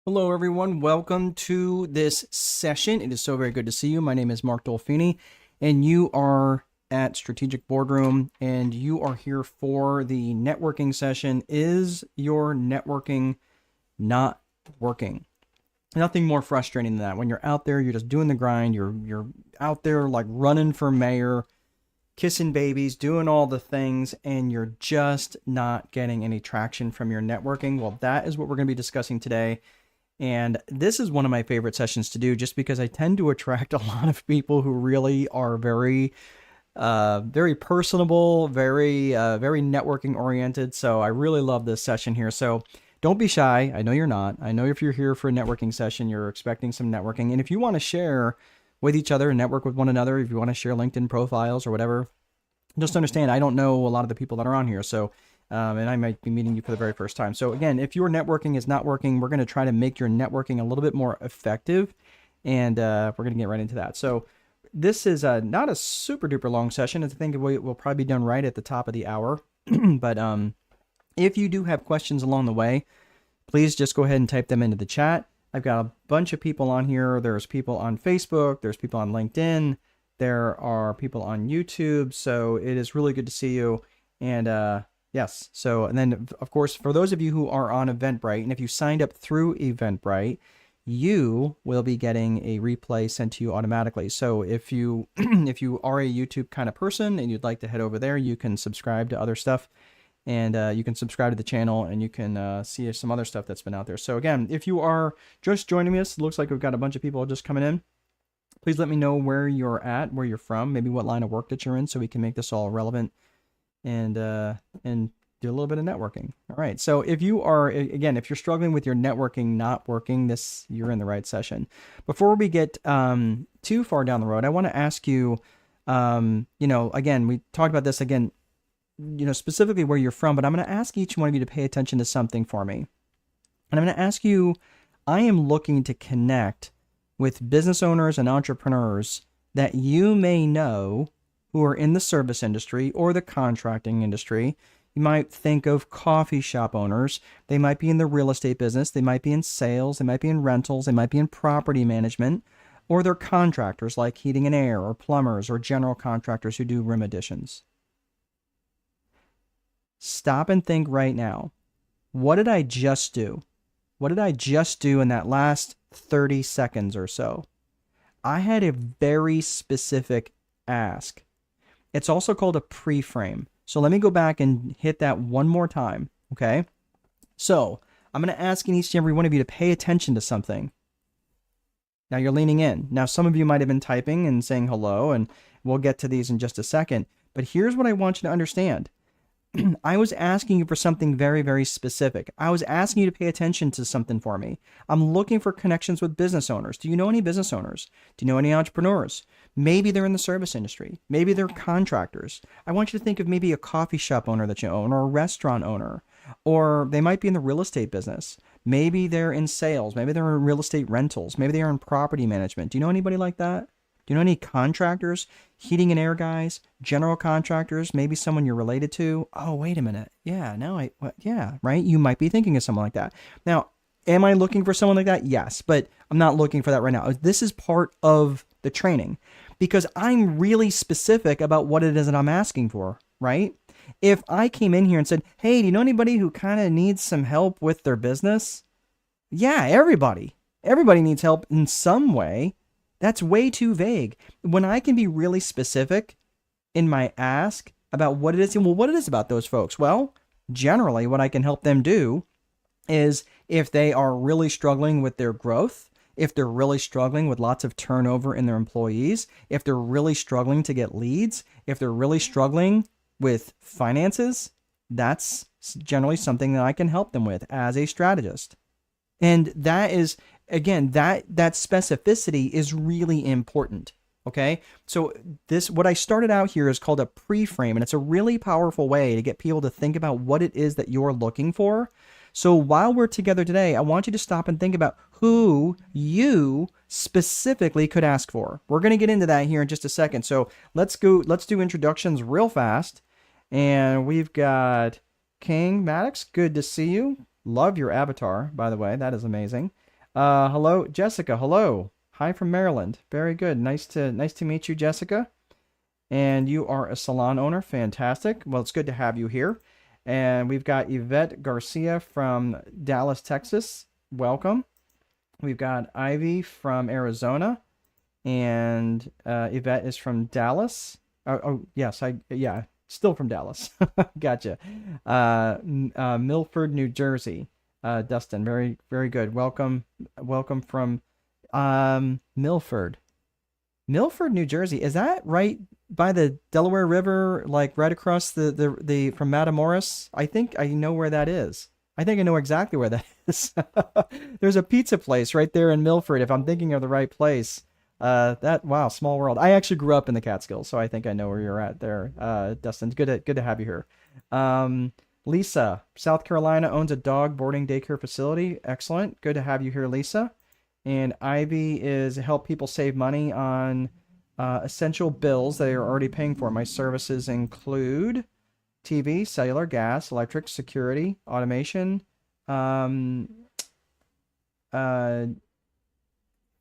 Hello, everyone. Welcome to this session. It is so very good to see you. My name is Mark Dolfini, and you are at Strategic Boardroom, and you are here for the networking session. Is your networking not working? Nothing more frustrating than that. When you're out there, you're just doing the grind. You're out there like running for mayor, kissing babies, doing all the things, and you're just not getting any traction from your networking. Well, that is what we're going to be discussing today. And this is one of my favorite sessions to do just because I tend to attract a lot of people who really are very personable, very networking oriented. So I really love this session here. So don't be shy. I know you're not. I know if you're here for a networking session, you're expecting some networking. And if you want to share with each other and network with one another, if you want to share LinkedIn profiles or whatever, just understand I don't know a lot of the people that are on here. So and I might be meeting you for the very first time. So again, if your networking is not working, we're going to try to make your networking a little bit more effective. And we're going to get right into that. So this is not a super duper long session. I think we'll probably be done right at the top of the hour. But if you do have questions along the way, please just go ahead and type them into the chat. I've got a bunch of people on here. There's people on Facebook. There's people on LinkedIn. There are people on YouTube. So it is really good to see you. And yes. So, and then of course, for those of you who are on Eventbrite, and if you signed up through Eventbrite, you will be getting a replay sent to you automatically. So if you if you are a YouTube kind of person and you'd like to head over there, you can subscribe to other stuff, and you can subscribe to the channel, and you can see some other stuff that's been out there. So again, if you are just joining us, it looks like we've got a bunch of people just coming in. Please let me know where you're at, where you're from, maybe what line of work that you're in, so we can make this all relevant and do a little bit of networking. All right. So if you are, again, if you're struggling with your networking not working, you're in the right session. Before we get too far down the road, I want to ask you, again, we talked about this again, specifically where you're from, but I'm going to ask each one of you to pay attention to something for me. And I'm going to ask you, I am looking to connect with business owners and entrepreneurs that you may know who are in the service industry or the contracting industry. You might think of coffee shop owners. They might be in the real estate business. They might be in sales. They might be in rentals. They might be in property management. Or they're contractors like heating and air, or plumbers, or general contractors who do room additions. Stop and think right now. What did I just do? What did I just do in that last 30 seconds or so? I had a very specific ask. It's also called a pre-frame. So let me go back and hit that one more time, okay? So I'm going to ask each and every one of you to pay attention to something. Now you're leaning in. Now some of you might have been typing and saying hello, and we'll get to these in just a second. But here's what I want you to understand. I was asking you for something very, very specific. I was asking you to pay attention to something for me. I'm looking for connections with business owners. Do you know any business owners? Do you know any entrepreneurs? Maybe they're in the service industry. Maybe they're contractors. I want you to think of maybe a coffee shop owner that you own, or a restaurant owner, or they might be in the real estate business. Maybe they're in sales. Maybe they're in real estate rentals. Maybe they're in property management. Do you know anybody like that? Do you know any contractors, heating and air guys, general contractors, maybe someone you're related to? Oh, wait a minute. Yeah, yeah, right? You might be thinking of someone like that. Now, am I looking for someone like that? Yes, but I'm not looking for that right now. This is part of the training because I'm really specific about what it is that I'm asking for, right? If I came in here and said, hey, do you know anybody who kind of needs some help with their business? Yeah, everybody. Everybody needs help in some way. That's way too vague. When I can be really specific in my ask about what it is, well, what it is about those folks? Well, generally what I can help them do is if they are really struggling with their growth, if they're really struggling with lots of turnover in their employees, if they're really struggling to get leads, if they're really struggling with finances, that's generally something that I can help them with as a strategist. And that is, again, that specificity is really important. Okay. So what I started out here is called a pre-frame, and it's a really powerful way to get people to think about what it is that you're looking for. So while we're together today, I want you to stop and think about who you specifically could ask for. We're going to get into that here in just a second. So let's do introductions real fast. And we've got King Maddox. Good to see you. Love your avatar, by the way. That is amazing. Hello, Jessica. Hello. Hi from Maryland. Very good. Nice to meet you, Jessica. And you are a salon owner. Fantastic. Well, it's good to have you here. And we've got Yvette Garcia from Dallas, Texas. Welcome. We've got Ivy from Arizona, and Yvette is from Dallas. Oh, yes, yeah, still from Dallas. Gotcha. Milford, New Jersey. Dustin, very good. Welcome from Milford. Milford, New Jersey. Is that right by the Delaware River, like right across the from Matamoros? I think I know where that is. I think I know exactly where that is. There's a pizza place right there in Milford, if I'm thinking of the right place. That wow, small world. I actually grew up in the Catskills, so I think I know where you're at there. Dustin, good to have you here. Um, Lisa, South Carolina owns a dog boarding daycare facility. Excellent. Good to have you here, Lisa. And Ivy is help people save money on essential bills they are already paying for. My services include TV, cellular, gas, electric, security, automation. Um, uh,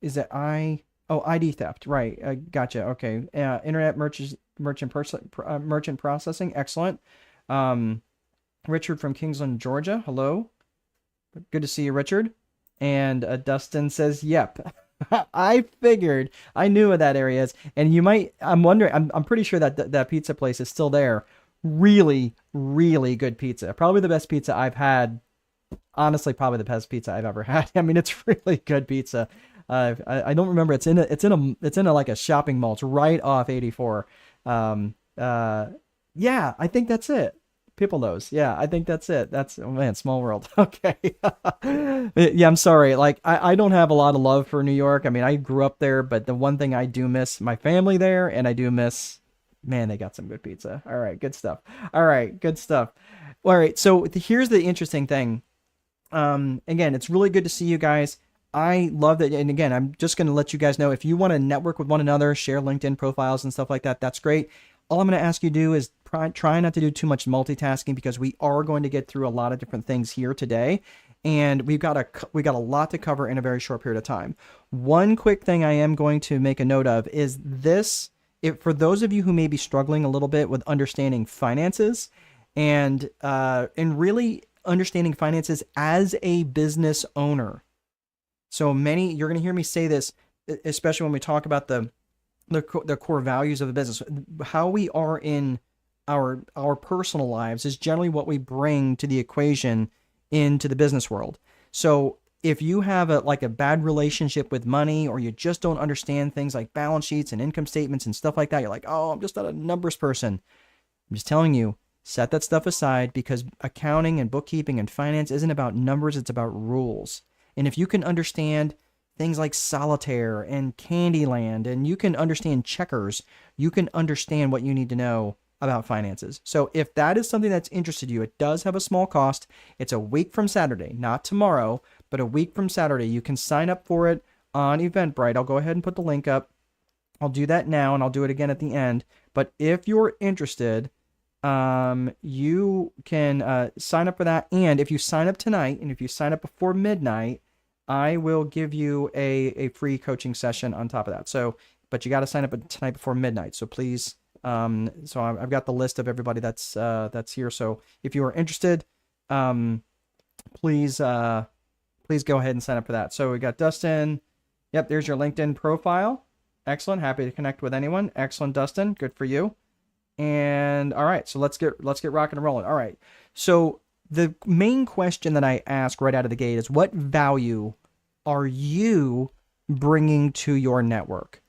is it ID theft? Right. Gotcha. Okay. Internet merchant processing. Excellent. Um, Richard from Kingsland, Georgia. Hello. Good to see you, Richard. And Dustin says, "Yep." I figured. I knew what that area is, and you might. I'm wondering. I'm pretty sure that pizza place is still there. Really, really good pizza. Probably the best pizza I've had. Honestly, probably the best pizza I've ever had. I mean, it's really good pizza. I don't remember. It's in a like a shopping mall. It's right off 84. Yeah, I think that's it. People knows. Yeah, I think that's it. That's oh man, small world. Okay. Yeah, I'm sorry. Like I don't have a lot of love for New York. I mean, I grew up there, but the one thing I do miss my family there, and I do miss, man, they got some good pizza. All right, good stuff. All right, good stuff. All right, so here's the interesting thing. Again, it's really good to see you guys. I love that. And again, I'm just going to let you guys know if you want to network with one another, share LinkedIn profiles and stuff like that, that's great. All I'm going to ask you to do is try not to do too much multitasking because we are going to get through a lot of different things here today. And we got a lot to cover in a very short period of time. One quick thing I am going to make a note of is this. If, for those of you who may be struggling a little bit with understanding finances and really understanding finances as a business owner. So many, you're going to hear me say this, especially when we talk about the core values of the business. How we are in our personal lives is generally what we bring to the equation into the business world. So if you have a bad relationship with money, or you just don't understand things like balance sheets and income statements and stuff like that, you're like, oh, I'm just not a numbers person. I'm just telling you, set that stuff aside, because accounting and bookkeeping and finance isn't about numbers, it's about rules. And if you can understand things like solitaire and Candyland, and you can understand checkers, you can understand what you need to know about finances. So if that is something that's interested you, it does have a small cost. It's a week from Saturday, not tomorrow, but a week from Saturday. You can sign up for it on Eventbrite. I'll go ahead and put the link up. I'll do that now, and I'll do it again at the end. But if you're interested, you can sign up for that. And if you sign up tonight, and if you sign up before midnight, I will give you a free coaching session on top of that. So, but you got to sign up tonight before midnight. So please, so I've got the list of everybody that's here. So if you are interested, please go ahead and sign up for that. So we got Dustin. Yep, there's your LinkedIn profile. Excellent. Happy to connect with anyone. Excellent, Dustin. Good for you. And all right, so let's get rocking and rolling. All right. So the main question that I ask right out of the gate is, what value are you bringing to your network?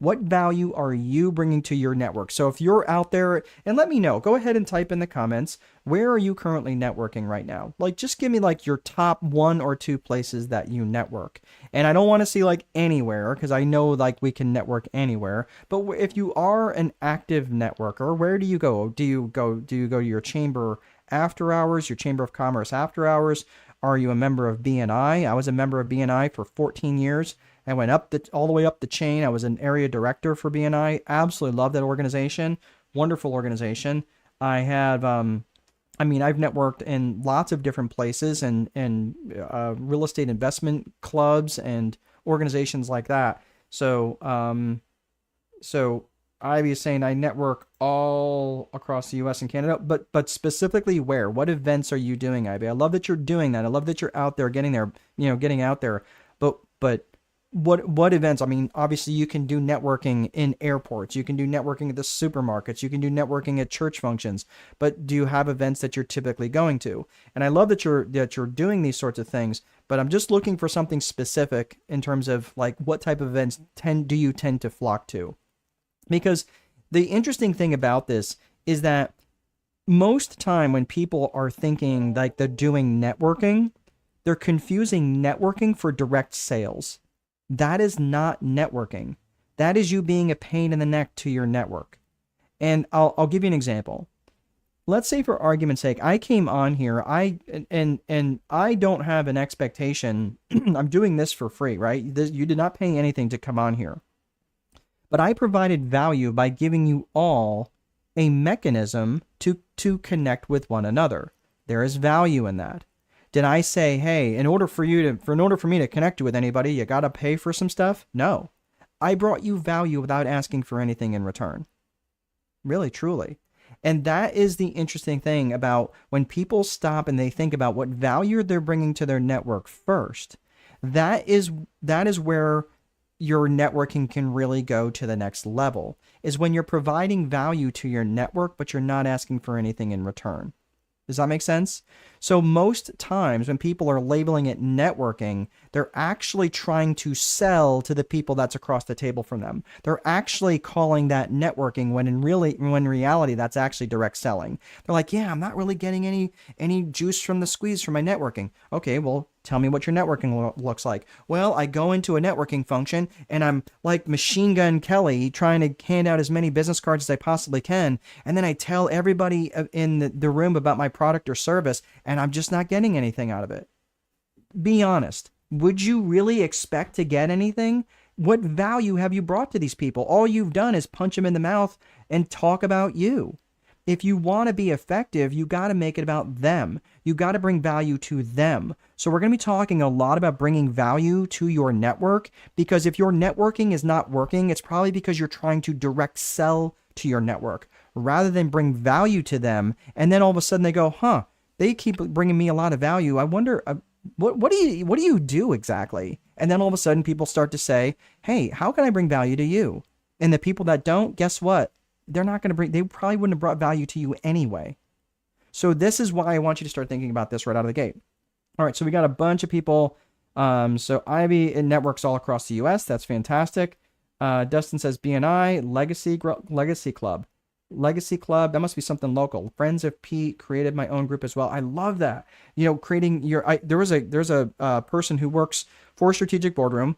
What value are you bringing to your network? So if you're out there, and let me know, go ahead and type in the comments, where are you currently networking right now? Like, just give me like your top 1 or 2 places that you network. And I don't want to see like anywhere, because I know like we can network anywhere. But if you are an active networker, where do you go? Do you go to your chamber after hours, your chamber of commerce after hours? Are you a member of BNI? I was a member of BNI for 14 years. I went all the way up the chain. I was an area director for BNI. Absolutely love that organization. Wonderful organization. I have I mean, I've networked in lots of different places and real estate investment clubs and organizations like that. So, so Ivy is saying I network all across the U.S. and Canada, but specifically where? What events are you doing, Ivy? I love that you're doing that. I love that you're out there, getting there, getting out there. But what events? I mean, obviously you can do networking in airports, you can do networking at the supermarkets, you can do networking at church functions. But do you have events that you're typically going to? And I love that you're doing these sorts of things. But I'm just looking for something specific in terms of like what type of events do you tend to flock to? Because the interesting thing about this is that most time when people are thinking like they're doing networking, they're confusing networking for direct sales. That is not networking. That is you being a pain in the neck to your network. And I'll give you an example. Let's say for argument's sake, I came on here, and I don't have an expectation. I'm doing this for free, right? You did not pay anything to come on here. But I provided value by giving you all a mechanism to connect with one another. There is value in that. Did I say, hey, in order for me to connect with anybody, you got to pay for some stuff? No. I brought you value without asking for anything in return. Really, truly. And that is the interesting thing about when people stop and they think about what value they're bringing to their network first. That is where your networking can really go to the next level, is when you're providing value to your network, but you're not asking for anything in return. Does that make sense? So most times when people are labeling it networking, they're actually trying to sell to the people that's across the table from them. They're actually calling that networking when in reality that's actually direct selling. They're like, yeah, I'm not really getting any juice from the squeeze from my networking. Okay, well, tell me what your networking looks like. Well, I go into a networking function and I'm like Machine Gun Kelly trying to hand out as many business cards as I possibly can. And then I tell everybody in the room about my product or service, and I'm just not getting anything out of it. Be honest. Would you really expect to get anything? What value have you brought to these people? All you've done is punch them in the mouth and talk about you. If you want to be effective, you got to make it about them. You got to bring value to them. So we're going to be talking a lot about bringing value to your network, because if your networking is not working, it's probably because you're trying to direct sell to your network rather than bring value to them. And then all of a sudden they go, huh, they keep bringing me a lot of value. I wonder, what do you do exactly? And then all of a sudden people start to say, hey, how can I bring value to you? And the people that don't, guess what? They probably wouldn't have brought value to you anyway. So this is why I want you to start thinking about this right out of the gate. All right, so we got a bunch of people. So Ivy networks all across the U.S. That's fantastic. Dustin says BNI, Legacy Club. Legacy Club, that must be something local. Friends of Pete created my own group as well. I love that. Creating there's a person who works for Strategic Boardroom,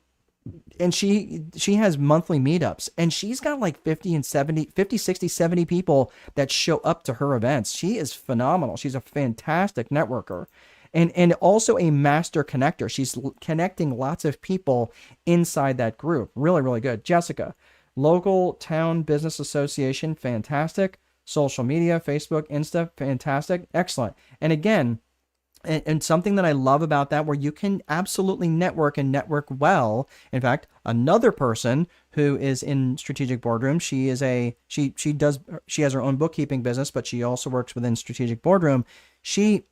and she has monthly meetups, and she's got like 50, 60, 70 people that show up to her events. She is phenomenal. She's a fantastic networker and also a master connector. She's connecting lots of people inside that group. Really, really good. Jessica, local town business association, fantastic. Social media, Facebook, Insta, fantastic. Excellent. And again, and something that I love about that, where you can absolutely network and network well. In fact, another person who is in Strategic Boardroom, she has her own bookkeeping business, but she also works within Strategic Boardroom. She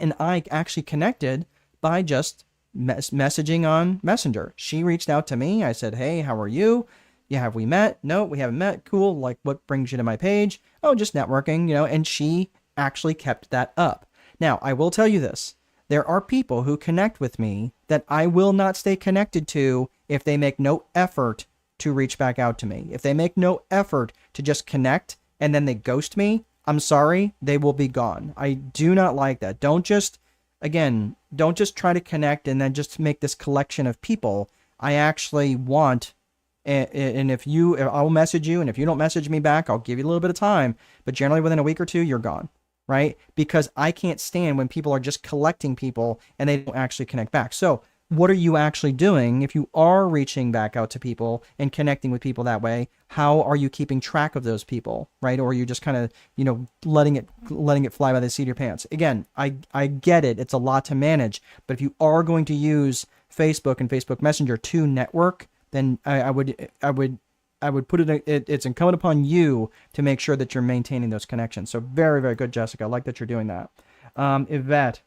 and I actually connected by just messaging on Messenger. She reached out to me. I said, hey, how are you? Yeah, have we met? No, we haven't met. Cool. Like, what brings you to my page? Oh, just networking, and she actually kept that up. Now, I will tell you this. There are people who connect with me that I will not stay connected to if they make no effort to reach back out to me. If they make no effort to just connect and then they ghost me, I'm sorry, they will be gone. I do not like that. Don't just try to connect and then just make this collection of people. I actually want, and I'll message you, and if you don't message me back, I'll give you a little bit of time, but generally within a week or two, you're gone. Right? Because I can't stand when people are just collecting people and they don't actually connect back. So what are you actually doing? If you are reaching back out to people and connecting with people that way, how are you keeping track of those people, right? Or are you just kind of, letting it fly by the seat of your pants? Again, I get it. It's a lot to manage, but if you are going to use Facebook and Facebook Messenger to network, then I would put it's incumbent upon you to make sure that you're maintaining those connections. So very, very good, Jessica. I like that you're doing that. Yvette,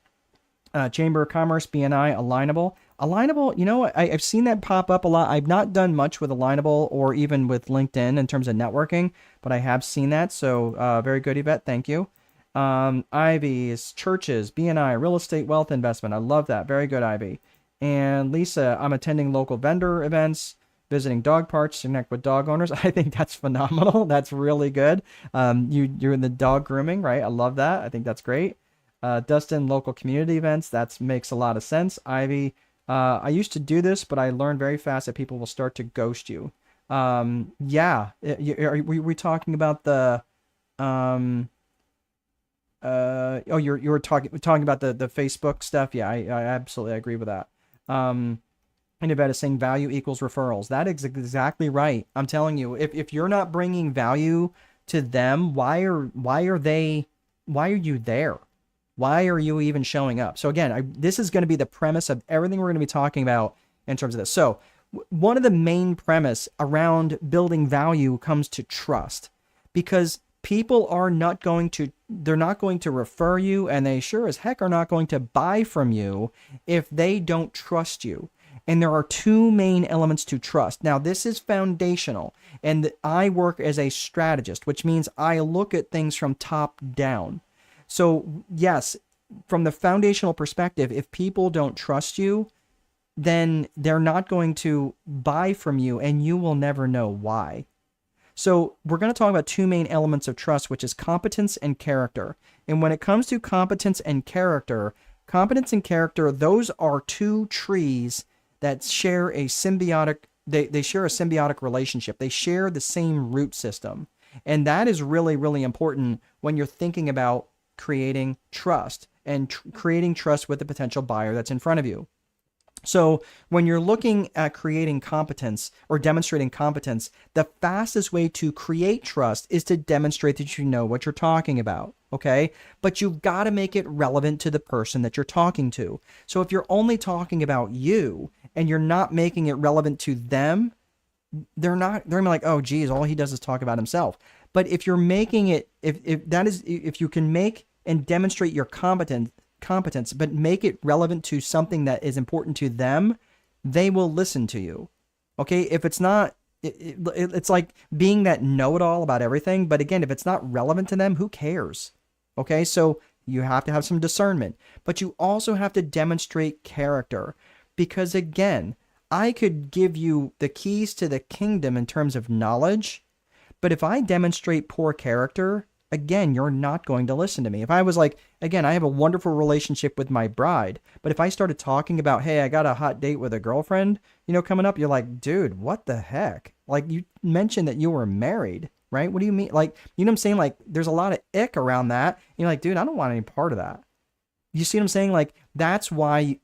Chamber of Commerce, BNI, Alignable. Alignable, I've seen that pop up a lot. I've not done much with Alignable or even with LinkedIn in terms of networking, but I have seen that. So very good, Yvette. Thank you. Ivy's, churches, BNI, real estate wealth investment. I love that. Very good, Ivy. And Lisa, I'm attending local vendor events, visiting dog parks, connect with dog owners. I think that's phenomenal. That's really good. You're in the dog grooming, right? I love that. I think that's great. Dustin, local community events. That makes a lot of sense. Ivy, I used to do this, but I learned very fast that people will start to ghost you. Yeah. Are we talking about the, you were talking about the Facebook stuff. Yeah, I absolutely agree with that. And Yvette is saying value equals referrals. That is exactly right. I'm telling you, if you're not bringing value to them, why are you there? Why are you even showing up? So again, this is going to be the premise of everything we're going to be talking about in terms of this. So one of the main premise around building value comes to trust, because people are not going to refer you, and they sure as heck are not going to buy from you if they don't trust you. And there are two main elements to trust. Now, this is foundational, and I work as a strategist, which means I look at things from top down. So yes, from the foundational perspective, if people don't trust you, then they're not going to buy from you, and you will never know why. So we're going to talk about two main elements of trust, which is competence and character. And when it comes to competence and character, those are two trees that share a symbiotic, they share a symbiotic relationship. They share the same root system. And that is really, really important when you're thinking about creating trust and creating trust with the potential buyer that's in front of you. So when you're looking at creating competence or demonstrating competence, the fastest way to create trust is to demonstrate that you know what you're talking about, okay? But you've got to make it relevant to the person that you're talking to. So if you're only talking about you and you're not making it relevant to them, they're like, oh geez, all he does is talk about himself. But if you're making it, if you can make and demonstrate your competence, but make it relevant to something that is important to them, they will listen to you. Okay. If it's not, it's like being that know-it-all about everything. But again, if it's not relevant to them, who cares? Okay. So you have to have some discernment, but you also have to demonstrate character, because again, I could give you the keys to the kingdom in terms of knowledge, but if I demonstrate poor character, again, you're not going to listen to me. If I was like, again, I have a wonderful relationship with my bride, but if I started talking about, hey, I got a hot date with a girlfriend, coming up, you're like, dude, what the heck? Like, you mentioned that you were married, right? What do you mean? Like, you know what I'm saying? Like, there's a lot of ick around that. You're like, dude, I don't want any part of that. You see what I'm saying? Like, that's why,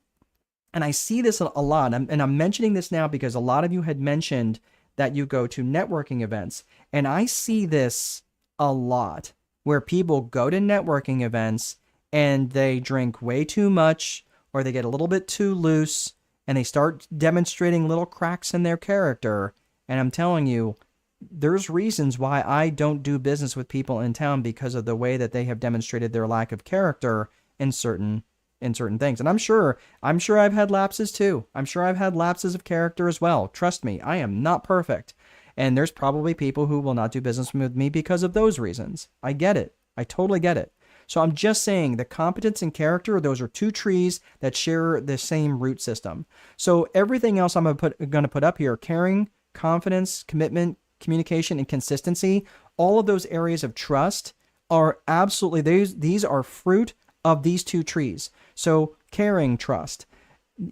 and I see this a lot, and I'm mentioning this now because a lot of you had mentioned that you go to networking events, and I see this a lot, where people go to networking events and they drink way too much, or they get a little bit too loose, and they start demonstrating little cracks in their character. And I'm telling you, there's reasons why I don't do business with people in town, because of the way that they have demonstrated their lack of character in certain things. And I'm sure I've had lapses too. I'm sure I've had lapses of character as well. Trust me, I am not perfect. And there's probably people who will not do business with me because of those reasons. I get it. I totally get it. So I'm just saying the competence and character, those are two trees that share the same root system. So everything else I'm going to put up here, caring, confidence, commitment, communication, and consistency, all of those areas of trust are absolutely, these are fruit of these two trees. So caring, trust.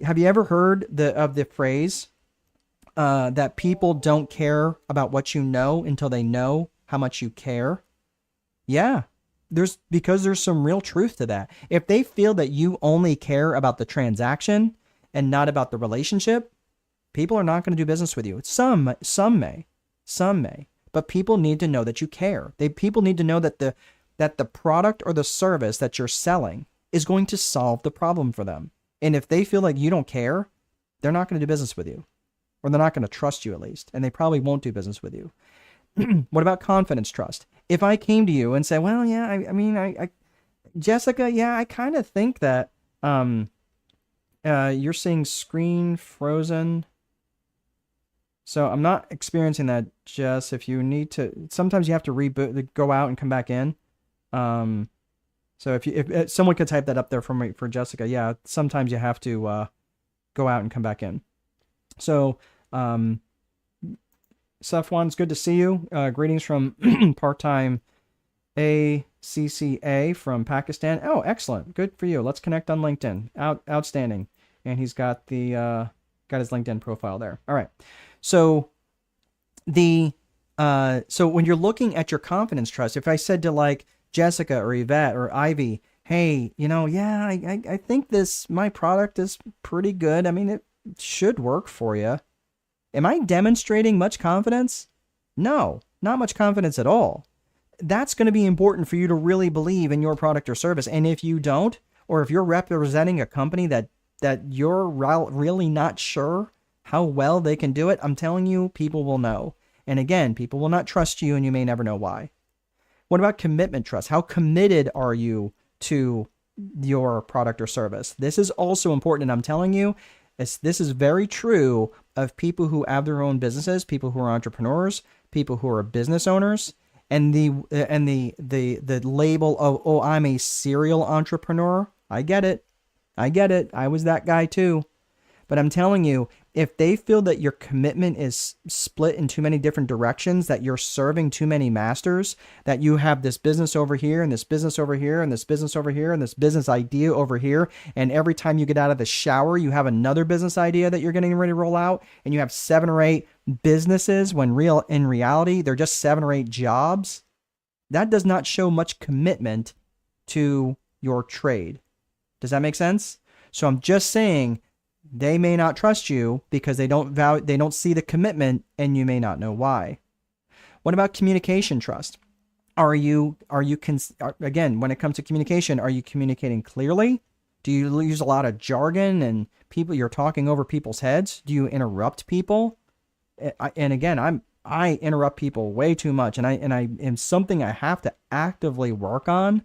Have you ever heard of the phrase that people don't care about what you know until they know how much you care? Yeah, because there's some real truth to that. If they feel that you only care about the transaction and not about the relationship, people are not going to do business with you. Some may, but people need to know that you care. People need to know that the product or the service that you're selling is going to solve the problem for them. And if they feel like you don't care, they're not going to do business with you, or they're not going to trust you at least, and they probably won't do business with you. What about confidence trust? If I came to you and said, well, yeah, I mean, Jessica, yeah, I kind of think that you're seeing screen frozen. So I'm not experiencing that, Jess. If you need to, sometimes you have to reboot, go out and come back in. So if someone could type that up there for Jessica, yeah, sometimes you have to go out and come back in. So Safwan, it's good to see you. Greetings from part-time ACCA from Pakistan. Oh, excellent. Good for you. Let's connect on LinkedIn. Outstanding. And he's got his LinkedIn profile there. All right. So so when you're looking at your confidence trust, if I said to like Jessica or Yvette or Ivy, hey, yeah, I think my product is pretty good. I mean, it should work for you. Am I demonstrating much confidence? No, not much confidence at all. That's going to be important for you to really believe in your product or service. And if you don't, or if you're representing a company that you're really not sure how well they can do it, I'm telling you, people will know. And again, people will not trust you, and you may never know why. What about commitment trust? How committed are you to your product or service? This is also important, and I'm telling you, this is very true of people who have their own businesses, people who are entrepreneurs, people who are business owners, and the label of, oh, I'm a serial entrepreneur. I get it. I was that guy too. But I'm telling you, if they feel that your commitment is split in too many different directions, that you're serving too many masters, that you have this business over here and this business over here and this business over here and this business idea over here, and every time you get out of the shower, you have another business idea that you're getting ready to roll out, and you have 7 or 8 businesses when in reality, they're just 7 or 8 jobs, that does not show much commitment to your trade. Does that make sense? So I'm just saying, they may not trust you because they don't see the commitment, and you may not know why. What about communication trust? Again, when it comes to communication, are you communicating clearly? Do you use a lot of jargon and you're talking over people's heads? Do you interrupt people? And again, I interrupt people way too much, and I am something I have to actively work on.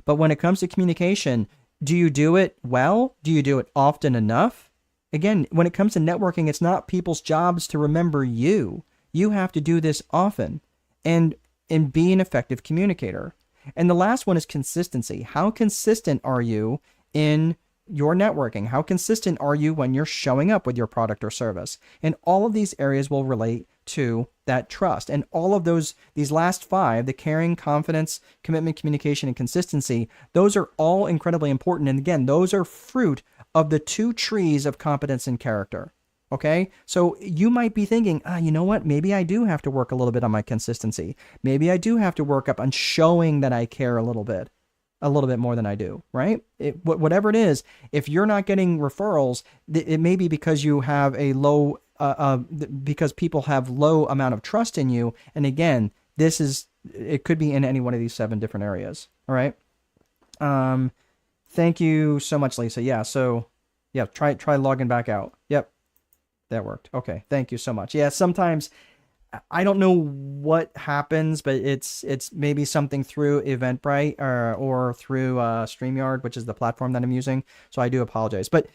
But when it comes to communication, do you do it well? Do you do it often enough? Again, when it comes to networking, it's not people's jobs to remember you. You have to do this often and be an effective communicator. And the last one is consistency. How consistent are you in your networking? How consistent are you when you're showing up with your product or service? And all of these areas will relate to that trust. And all of these last 5, the caring, confidence, commitment, communication, and consistency, those are all incredibly important. And again, those are fruit of the 2 trees of competence and character. Okay? So you might be thinking, you know what? Maybe I do have to work a little bit on my consistency. Maybe I do have to work up on showing that I care a little bit more than I do, right? Whatever it is, if you're not getting referrals, it may be because you have a low, because people have low amount of trust in you. And again, it could be in any one of these 7 different areas. All right. Thank you so much, Lisa. Yeah. So yeah, try logging back out. Yep. That worked. Okay. Thank you so much. Yeah. Sometimes I don't know what happens, but it's maybe something through Eventbrite or through StreamYard, which is the platform that I'm using. So I do apologize. But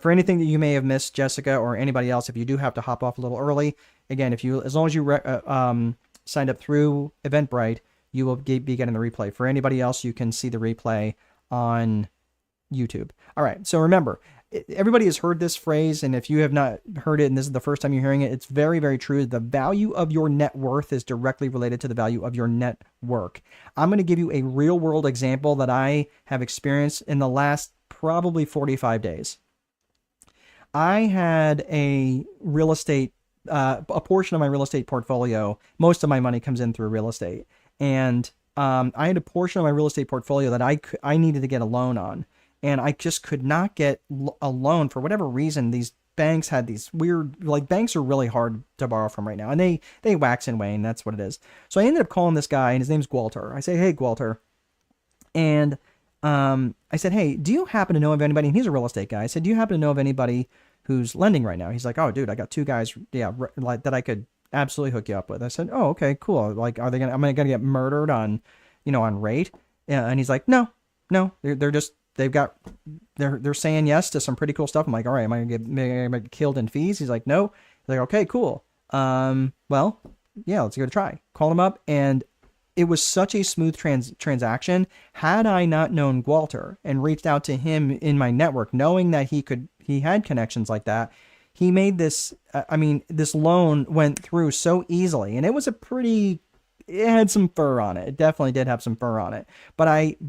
for anything that you may have missed, Jessica, or anybody else, if you do have to hop off a little early, again, as long as you signed up through Eventbrite, you will be getting the replay. For anybody else, you can see the replay on YouTube. All right. So remember, everybody has heard this phrase, and if you have not heard it and this is the first time you're hearing it, it's very, very true. The value of your net worth is directly related to the value of your network. I'm going to give you a real world example that I have experienced in the last probably 45 days. I had a real estate, a portion of my real estate portfolio. Most of my money comes in through real estate. And I had a portion of my real estate portfolio that I needed to get a loan on. and I just could not get a loan for whatever reason. These banks had these weird, like, banks are really hard to borrow from right now, and they wax and wane. That's what it is. So I ended up calling this guy, and his name's Walter. I say, hey, Walter. And I said, hey, do you happen to know of anybody? And he's a real estate guy. I said, do you happen to know of anybody who's lending right now? He's like, oh, dude, I got two guys, like, that I could absolutely hook you up with. I said, oh, okay, cool. Like, am I gonna get murdered on, on rate? Yeah. And he's like, no, they're just, they're saying yes to some pretty cool stuff. I'm like, all right, am I gonna get killed in fees? He's like, no. He's like, okay, cool. Well, yeah, let's give it a try. Call him up, and it was such a smooth transaction. Had I not known Walter and reached out to him in my network, knowing that he had connections like that, he made this, this loan went through so easily, and it had some fur on it. It definitely did have some fur on it, but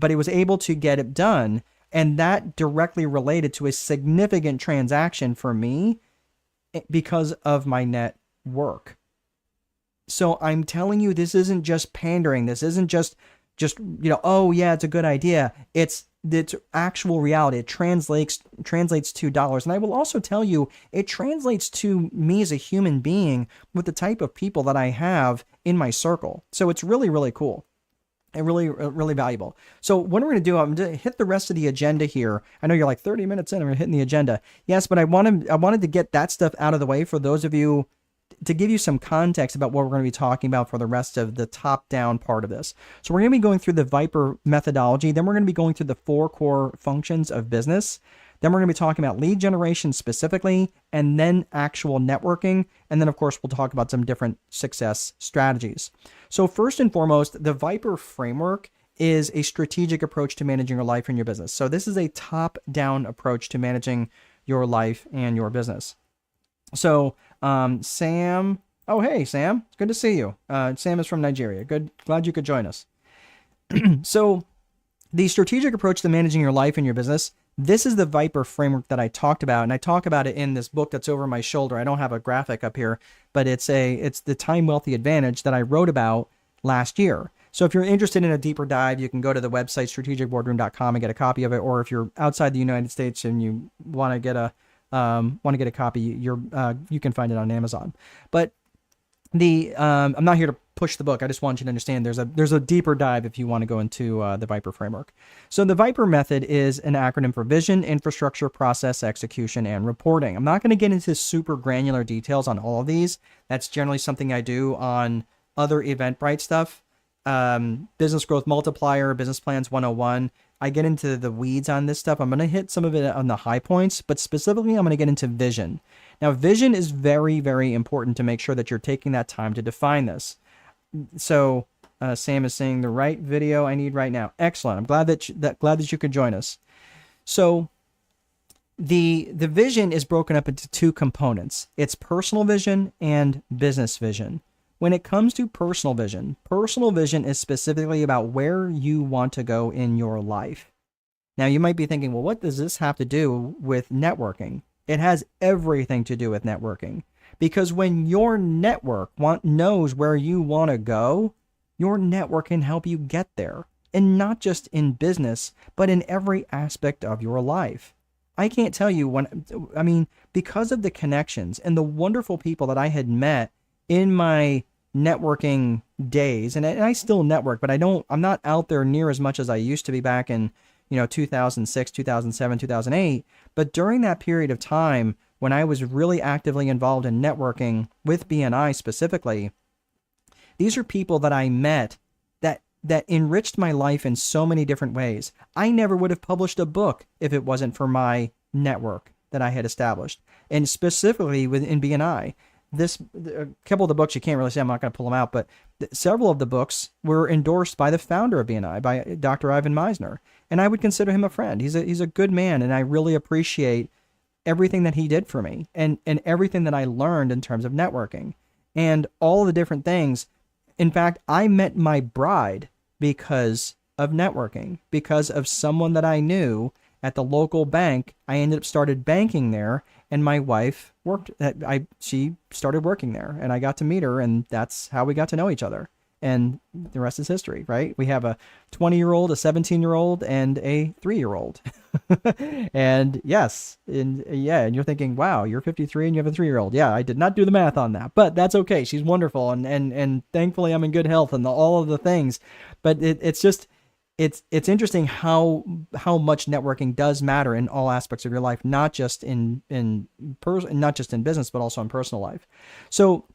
he was able to get it done. And that directly related to a significant transaction for me because of my network. So I'm telling you, this isn't just pandering. This isn't just, oh yeah, it's a good idea. It's actual reality. It translates to dollars. And I will also tell you, it translates to me as a human being with the type of people that I have in my circle. So it's really, really cool. And really, really valuable. So what we're going to do, I'm going to hit the rest of the agenda here. I know you're like 30 minutes in and we're hitting the agenda. Yes, but I wanted to get that stuff out of the way for those of you, to give you some context about what we're going to be talking about for the rest of the top-down part of this. So we're going to be going through the Viper methodology. Then we're going to be going through the 4 core functions of business. Then we're going to be talking about lead generation specifically, and then actual networking. And then, of course, we'll talk about some different success strategies. So first and foremost, the Viper framework is a strategic approach to managing your life and your business. So this is a top-down approach to managing your life and your business. So Sam, oh, hey, Sam, it's good to see you. Sam is from Nigeria. Glad you could join us. So the strategic approach to managing your life and your business, this is the Viper framework that I talked about, and I talk about it in this book that's over my shoulder. I don't have a graphic up here, but it's the Time Wealthy Advantage that I wrote about last year. So if you're interested in a deeper dive, you can go to the website strategicboardroom.com and get a copy of it. Or if you're outside the United States and you want to get a copy, you can find it on Amazon. But I'm not here to push the book. I just want you to understand there's a deeper dive if you want to go into the Viper framework. So the Viper method is an acronym for vision, infrastructure, process, execution, and reporting. I'm not going to get into super granular details on all of these. That's generally something I do on other Eventbrite stuff. Business Growth Multiplier, Business Plans 101. I get into the weeds on this stuff. I'm going to hit some of it on the high points, but specifically I'm going to get into vision. Now, vision is very, very important to make sure that you're taking that time to define this. So Sam is saying the right video I need right now. Excellent. I'm glad that you could join us. So the vision is broken up into 2 components. It's personal vision and business vision. When it comes to personal vision is specifically about where you want to go in your life. Now, you might be thinking, well, what does this have to do with networking? It has everything to do with networking. Because when your network knows where you want to go, your network can help you get there. And not just in business, but in every aspect of your life. I can't tell you because of the connections and the wonderful people that I had met in my networking days, and I still network, but I'm not out there near as much as I used to be back in 2006, 2007, 2008. But during that period of time when I was really actively involved in networking with BNI specifically, these are people that I met that enriched my life in so many different ways. I never would have published a book if it wasn't for my network that I had established, and specifically within BNI. A couple of the books you can't really say, I'm not going to pull them out, but several of the books were endorsed by the founder of BNI, by Dr. Ivan Meisner, and I would consider him a friend. He's a good man, and I really appreciate everything that he did for me and everything that I learned in terms of networking and all the different things. In fact, I met my bride because of networking, because of someone that I knew at the local bank. I ended up started banking there, and my wife she started working there, and I got to meet her, and that's how we got to know each other. And the rest is history, right? We have a 20-year-old, a 17-year-old, and a 3-year-old. And yes, and yeah, and you're thinking, wow, you're 53 and you have a 3-year-old. Yeah, I did not do the math on that, but that's okay. She's wonderful, and thankfully I'm in good health and all of the things. But it's just it's interesting how much networking does matter in all aspects of your life, not just not just in business, but also in personal life. So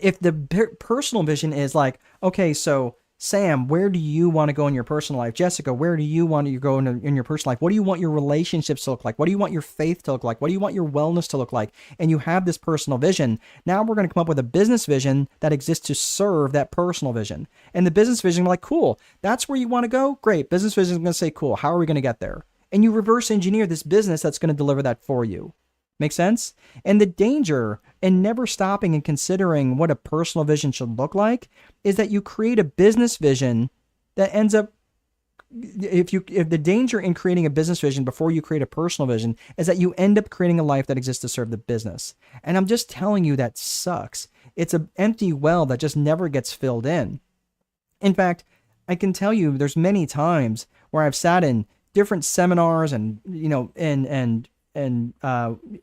if the personal vision is like, okay, so Sam, where do you want to go in your personal life? Jessica, where do you want to go in your personal life? What do you want your relationships to look like? What do you want your faith to look like? What do you want your wellness to look like? And you have this personal vision. Now we're going to come up with a business vision that exists to serve that personal vision. And the business vision, like, cool, that's where you want to go? Great. Business vision is going to say, cool, how are we going to get there? And you reverse engineer this business that's going to deliver that for you. Make sense? And the danger in never stopping and considering what a personal vision should look like is that you create a business vision that ends up, if the danger in creating a business vision before you create a personal vision is that you end up creating a life that exists to serve the business. And I'm just telling you, that sucks. It's an empty well that just never gets filled in. In fact, I can tell you there's many times where I've sat in different seminars and, and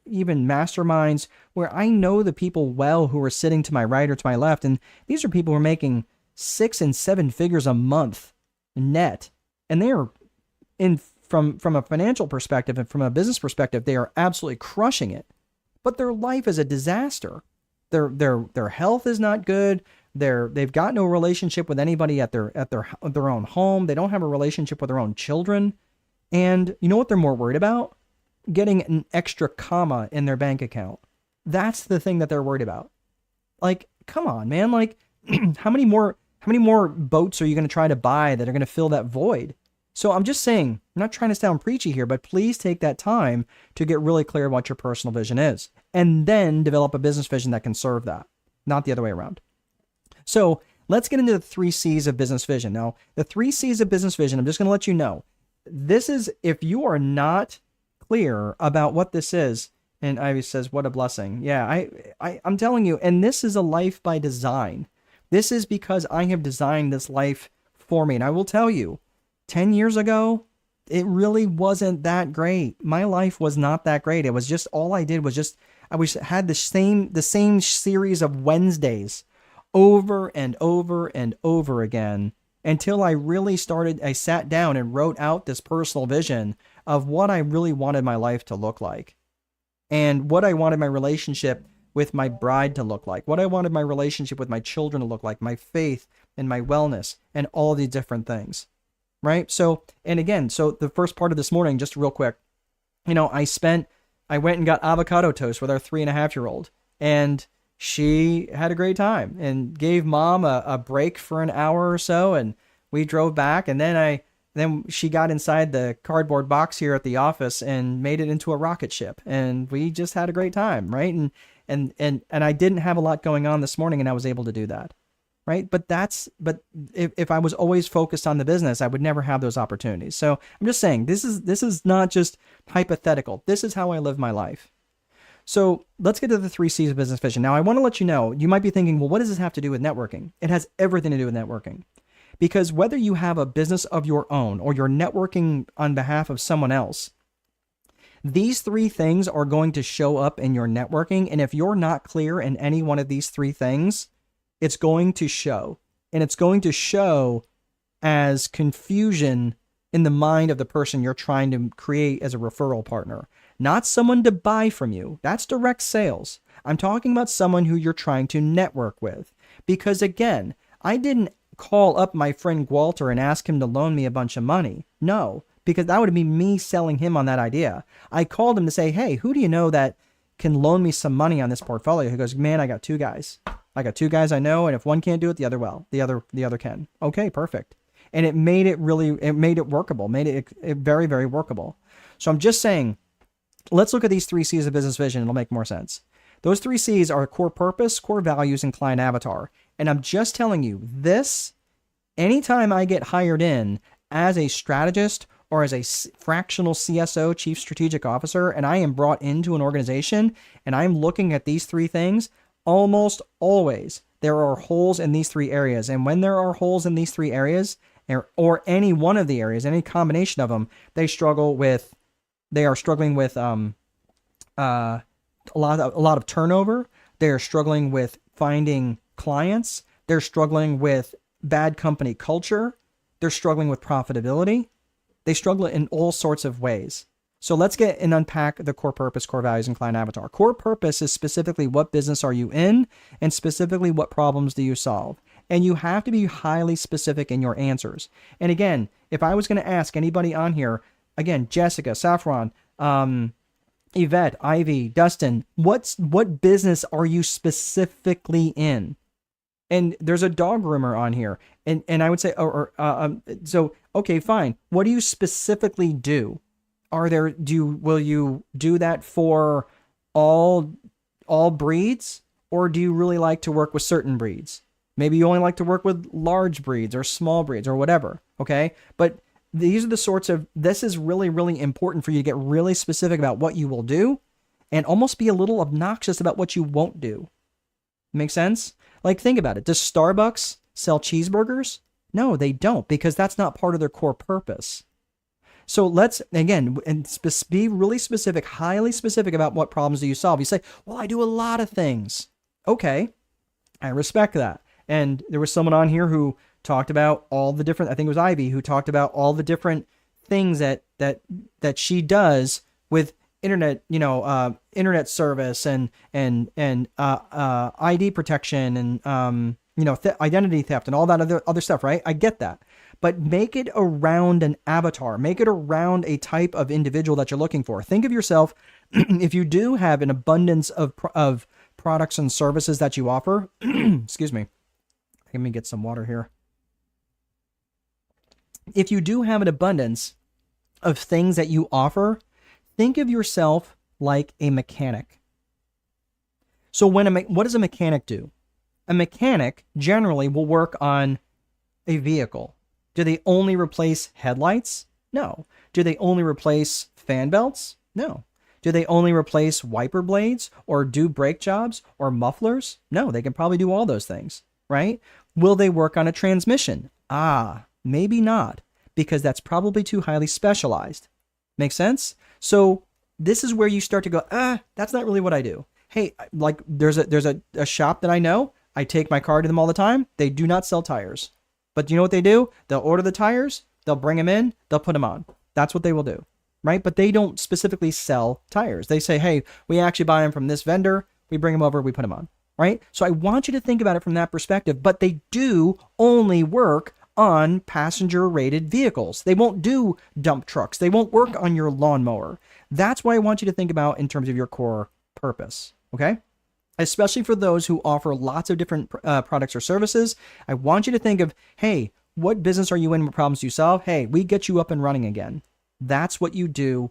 even masterminds where I know the people well who are sitting to my right or to my left. And these are people who are making 6 and 7 figures a month net. And they are from a financial perspective and from a business perspective, they are absolutely crushing it. But their life is a disaster. Their health is not good. They've got no relationship with anybody at their own home. They don't have a relationship with their own children. And you know what they're more worried about? Getting an extra comma in their bank account. That's the thing that they're worried about. Like, come on, man. Like, how many more boats are you going to try to buy that are going to fill that void? So I'm just saying, I'm not trying to sound preachy here, but please take that time to get really clear what your personal vision is, and then develop a business vision that can serve that, not the other way around. So let's get into the 3 C's of business vision. Now, the 3 C's of business vision, I'm just going to let you know, this is, if you are not clear about what this is, and Ivy says, what a blessing. Yeah, I'm telling you, and this is a life by design. This is because I have designed this life for me. And I will tell you, 10 years ago, it really wasn't that great. My life was not that great. It was just, all I did was just, had the same series of Wednesdays over and over and over again until I sat down and wrote out this personal vision of what I really wanted my life to look like, and what I wanted my relationship with my bride to look like, what I wanted my relationship with my children to look like, my faith and my wellness and all these different things, right? So, and again, so the first part of this morning, just real quick, I went and got avocado toast with our 3.5-year-old, and she had a great time and gave mom a break for an hour or so. And we drove back, and then she got inside the cardboard box here at the office and made it into a rocket ship. And we just had a great time. Right. And I didn't have a lot going on this morning, and I was able to do that. Right. But if I was always focused on the business, I would never have those opportunities. So I'm just saying, this is not just hypothetical. This is how I live my life. So let's get to the 3 C's of business vision. Now, I want to let you know, you might be thinking, well, what does this have to do with networking? It has everything to do with networking. Because whether you have a business of your own or you're networking on behalf of someone else, these 3 things are going to show up in your networking. And if you're not clear in any one of these 3 things, it's going to show. And it's going to show as confusion in the mind of the person you're trying to create as a referral partner. Not someone to buy from you. That's direct sales. I'm talking about someone who you're trying to network with. Because again, I didn't call up my friend Walter and ask him to loan me a bunch of money. No, because that would be me selling him on that idea. I called him to say, hey, who do you know that can loan me some money on this portfolio? He goes, man, I got 2 guys. I got 2 guys I know, and if one can't do it, the other can. Okay, perfect. And it made it workable, made it very, very workable. So I'm just saying, let's look at these 3 C's of business vision. It'll make more sense. Those 3 C's are core purpose, core values, and client avatar. And I'm just telling you this, anytime I get hired in as a strategist or as a fractional CSO, chief strategic officer, and I am brought into an organization and I'm looking at these 3 things, Almost always there are holes in these three areas. And when there are holes in these three areas, or any one of the areas, any combination of them, they are struggling with a lot of turnover. They are struggling with finding clients. They're struggling with bad company culture. They're struggling with profitability. They struggle in all sorts of ways. So let's get and unpack the core purpose, core values, and client avatar. Core purpose is specifically what business are you in, and specifically what problems do you solve. And you have to be highly specific in your answers. And again, if I was going to ask anybody on here, again, Jessica, Saffron, Yvette, Ivy, Dustin, what business are you specifically in? And there's a dog groomer on here. And I would say, so, okay, fine. What do you specifically do? Will you do that for all breeds, or do you really like to work with certain breeds? Maybe you only like to work with large breeds or small breeds or whatever. Okay. But these are the sorts of, this is really, really important for you to get really specific about what you will do and almost be a little obnoxious about what you won't do. Make sense? Like, think about it. Does Starbucks sell cheeseburgers? No, they don't, because that's not part of their core purpose. So let's, again, and be really specific, highly specific about what problems do you solve. You say, well, I do a lot of things. Okay, I respect that. And there was someone on here who talked about all the different, I think it was Ivy, who talked about all the different things that she does with internet, internet service and ID protection and, identity theft and all that other stuff, right? I get that. But make it around an avatar. Make it around a type of individual that you're looking for. Think of yourself, if you do have an abundance of products and services that you offer, excuse me, let me get some water here. If you do have an abundance of things that you offer, think of yourself like a mechanic. So what does a mechanic do? A mechanic generally will work on a vehicle. Do they only replace headlights? No. Do they only replace fan belts? No. Do they only replace wiper blades or do brake jobs or mufflers? No, they can probably do all those things, right? Will they work on a transmission? Maybe not, because that's probably too highly specialized. Make sense? So this is where you start to go, that's not really what I do. Hey, like there's a shop that I know. I take my car to them all the time. They do not sell tires. But you know what they do? They'll order the tires, they'll bring them in, they'll put them on. That's what they will do, right? But they don't specifically sell tires. They say, hey, we actually buy them from this vendor, we bring them over, we put them on, right? So I want you to think about it from that perspective, but they do only work on passenger-rated vehicles. They won't do dump trucks. They won't work on your lawnmower. That's what I want you to think about in terms of your core purpose, okay? Especially for those who offer lots of different products or services. I want you to think of, hey, what business are you in? What problems do you solve? Hey, we get you up and running again. That's what you do.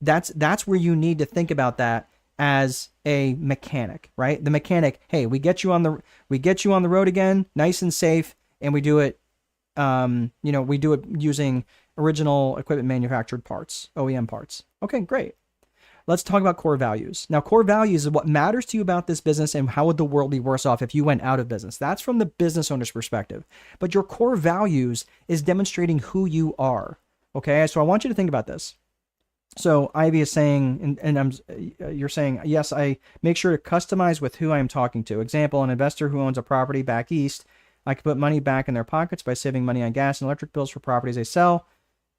That's where you need to think about that as a mechanic, right? The mechanic, hey, we get you on the road again, nice and safe, and we do it, we do it using original equipment manufactured parts, OEM parts. Okay, great. Let's talk about core values. Now, core values is what matters to you about this business and how would the world be worse off if you went out of business. That's from the business owner's perspective. But your core values is demonstrating who you are. Okay, so I want you to think about this. So Ivy is saying, you're saying, yes, I make sure to customize with who I am talking to. Example, an investor who owns a property back east. I can put money back in their pockets by saving money on gas and electric bills for properties they sell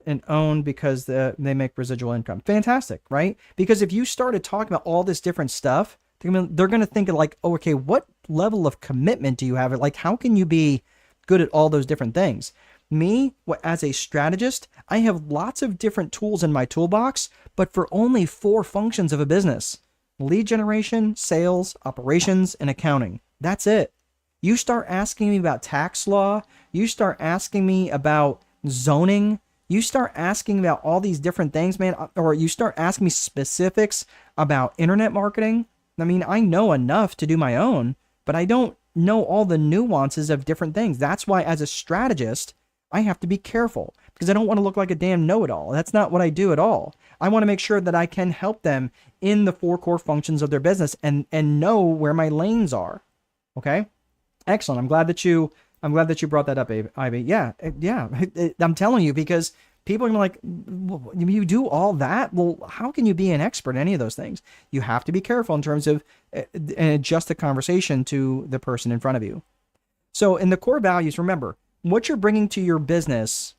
and own because they make residual income. Fantastic, right? Because if you started talking about all this different stuff, they're going to think of like, oh, okay, what level of commitment do you have? Like, how can you be good at all those different things? Me, as a strategist, I have lots of different tools in my toolbox, but for only 4 functions of a business: lead generation, sales, operations, and accounting. That's it. You start asking me about tax law, you start asking me about zoning, you start asking about all these different things, man, or you start asking me specifics about internet marketing. I mean, I know enough to do my own, but I don't know all the nuances of different things. That's why as a strategist, I have to be careful because I don't want to look like a damn know-it-all. That's not what I do at all. I want to make sure that I can help them in the 4 core functions of their business and know where my lanes are. Okay? Excellent. I'm glad that you brought that up, Ivy. Yeah. Yeah. I'm telling you, because people are like, well, you do all that? Well, how can you be an expert in any of those things? You have to be careful in terms of and adjust the conversation to the person in front of you. So in the core values, remember what you're bringing to your business.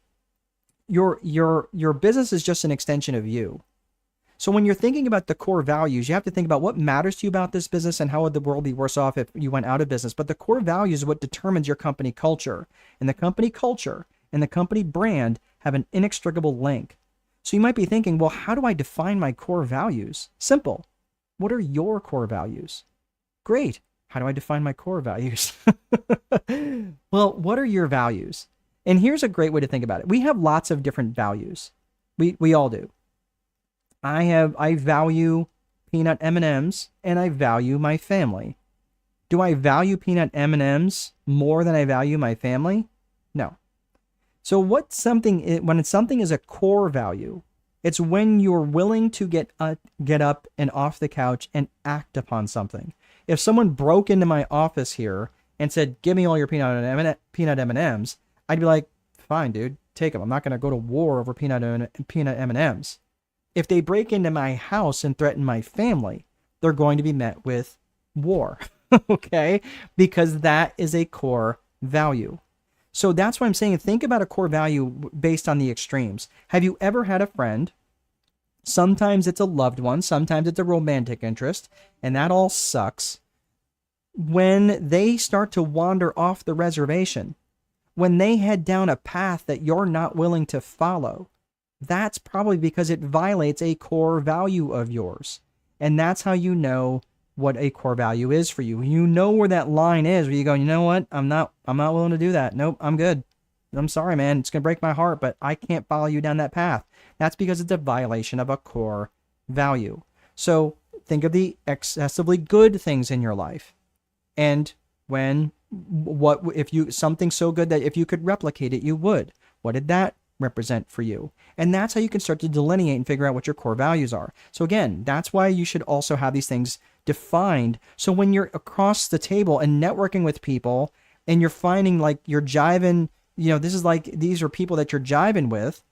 Your business is just an extension of you. So when you're thinking about the core values, you have to think about what matters to you about this business and how would the world be worse off if you went out of business. But the core values is what determines your company culture. And the company culture and the company brand have an inextricable link. So you might be thinking, well, how do I define my core values? Simple. What are your core values? Great. How do I define my core values? Well, what are your values? And here's a great way to think about it. We have lots of different values. We all do. I value peanut M&Ms and I value my family. Do I value peanut M&Ms more than I value my family? No. So when something is a core value, it's when you're willing to get up and off the couch and act upon something. If someone broke into my office here and said, "Give me all your peanut M&Ms," I'd be like, "Fine, dude, take them. I'm not going to go to war over peanut M&Ms." If they break into my house and threaten my family, they're going to be met with war, okay? Because that is a core value. So that's why I'm saying think about a core value based on the extremes. Have you ever had a friend? Sometimes it's a loved one, sometimes it's a romantic interest, and that all sucks. When they start to wander off the reservation, when they head down a path that you're not willing to follow, that's probably because it violates a core value of yours. And that's how you know what a core value is for you. You know where that line is where you go, you know what? I'm not willing to do that. Nope, I'm good. I'm sorry, man. It's going to break my heart, but I can't follow you down that path. That's because it's a violation of a core value. So think of the excessively good things in your life. And something so good that if you could replicate it, you would. What did that represent for you? And that's how you can start to delineate and figure out what your core values are. So again, that's why you should also have these things defined. So when you're across the table and networking with people and you're finding like you're jiving, these are people that you're jiving with,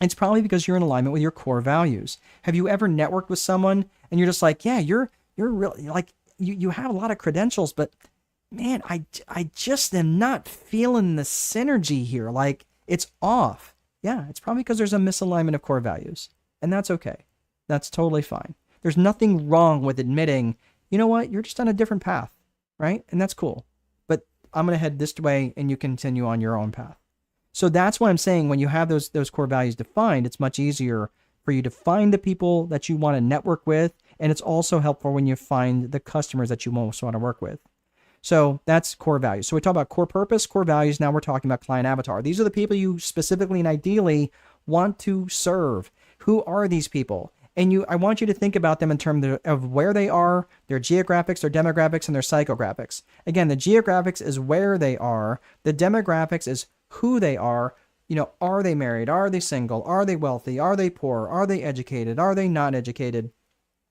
it's probably because you're in alignment with your core values. Have you ever networked with someone and you're just like, yeah, you're really like, you have a lot of credentials, but man, I just am not feeling the synergy here. Like it's off. Yeah, it's probably because there's a misalignment of core values, and that's okay. That's totally fine. There's nothing wrong with admitting, you know what, you're just on a different path, right? And that's cool. But I'm going to head this way and you continue on your own path. So that's why I'm saying when you have those core values defined, it's much easier for you to find the people that you want to network with. And it's also helpful when you find the customers that you most want to work with. So that's core values. So we talk about core purpose, core values. Now we're talking about client avatar. These are the people you specifically and ideally want to serve. Who are these people? And I want you to think about them in terms of where they are, their geographics, their demographics, and their psychographics. Again, the geographics is where they are. The demographics is who they are. Are they married? Are they single? Are they wealthy? Are they poor? Are they educated? Are they not educated?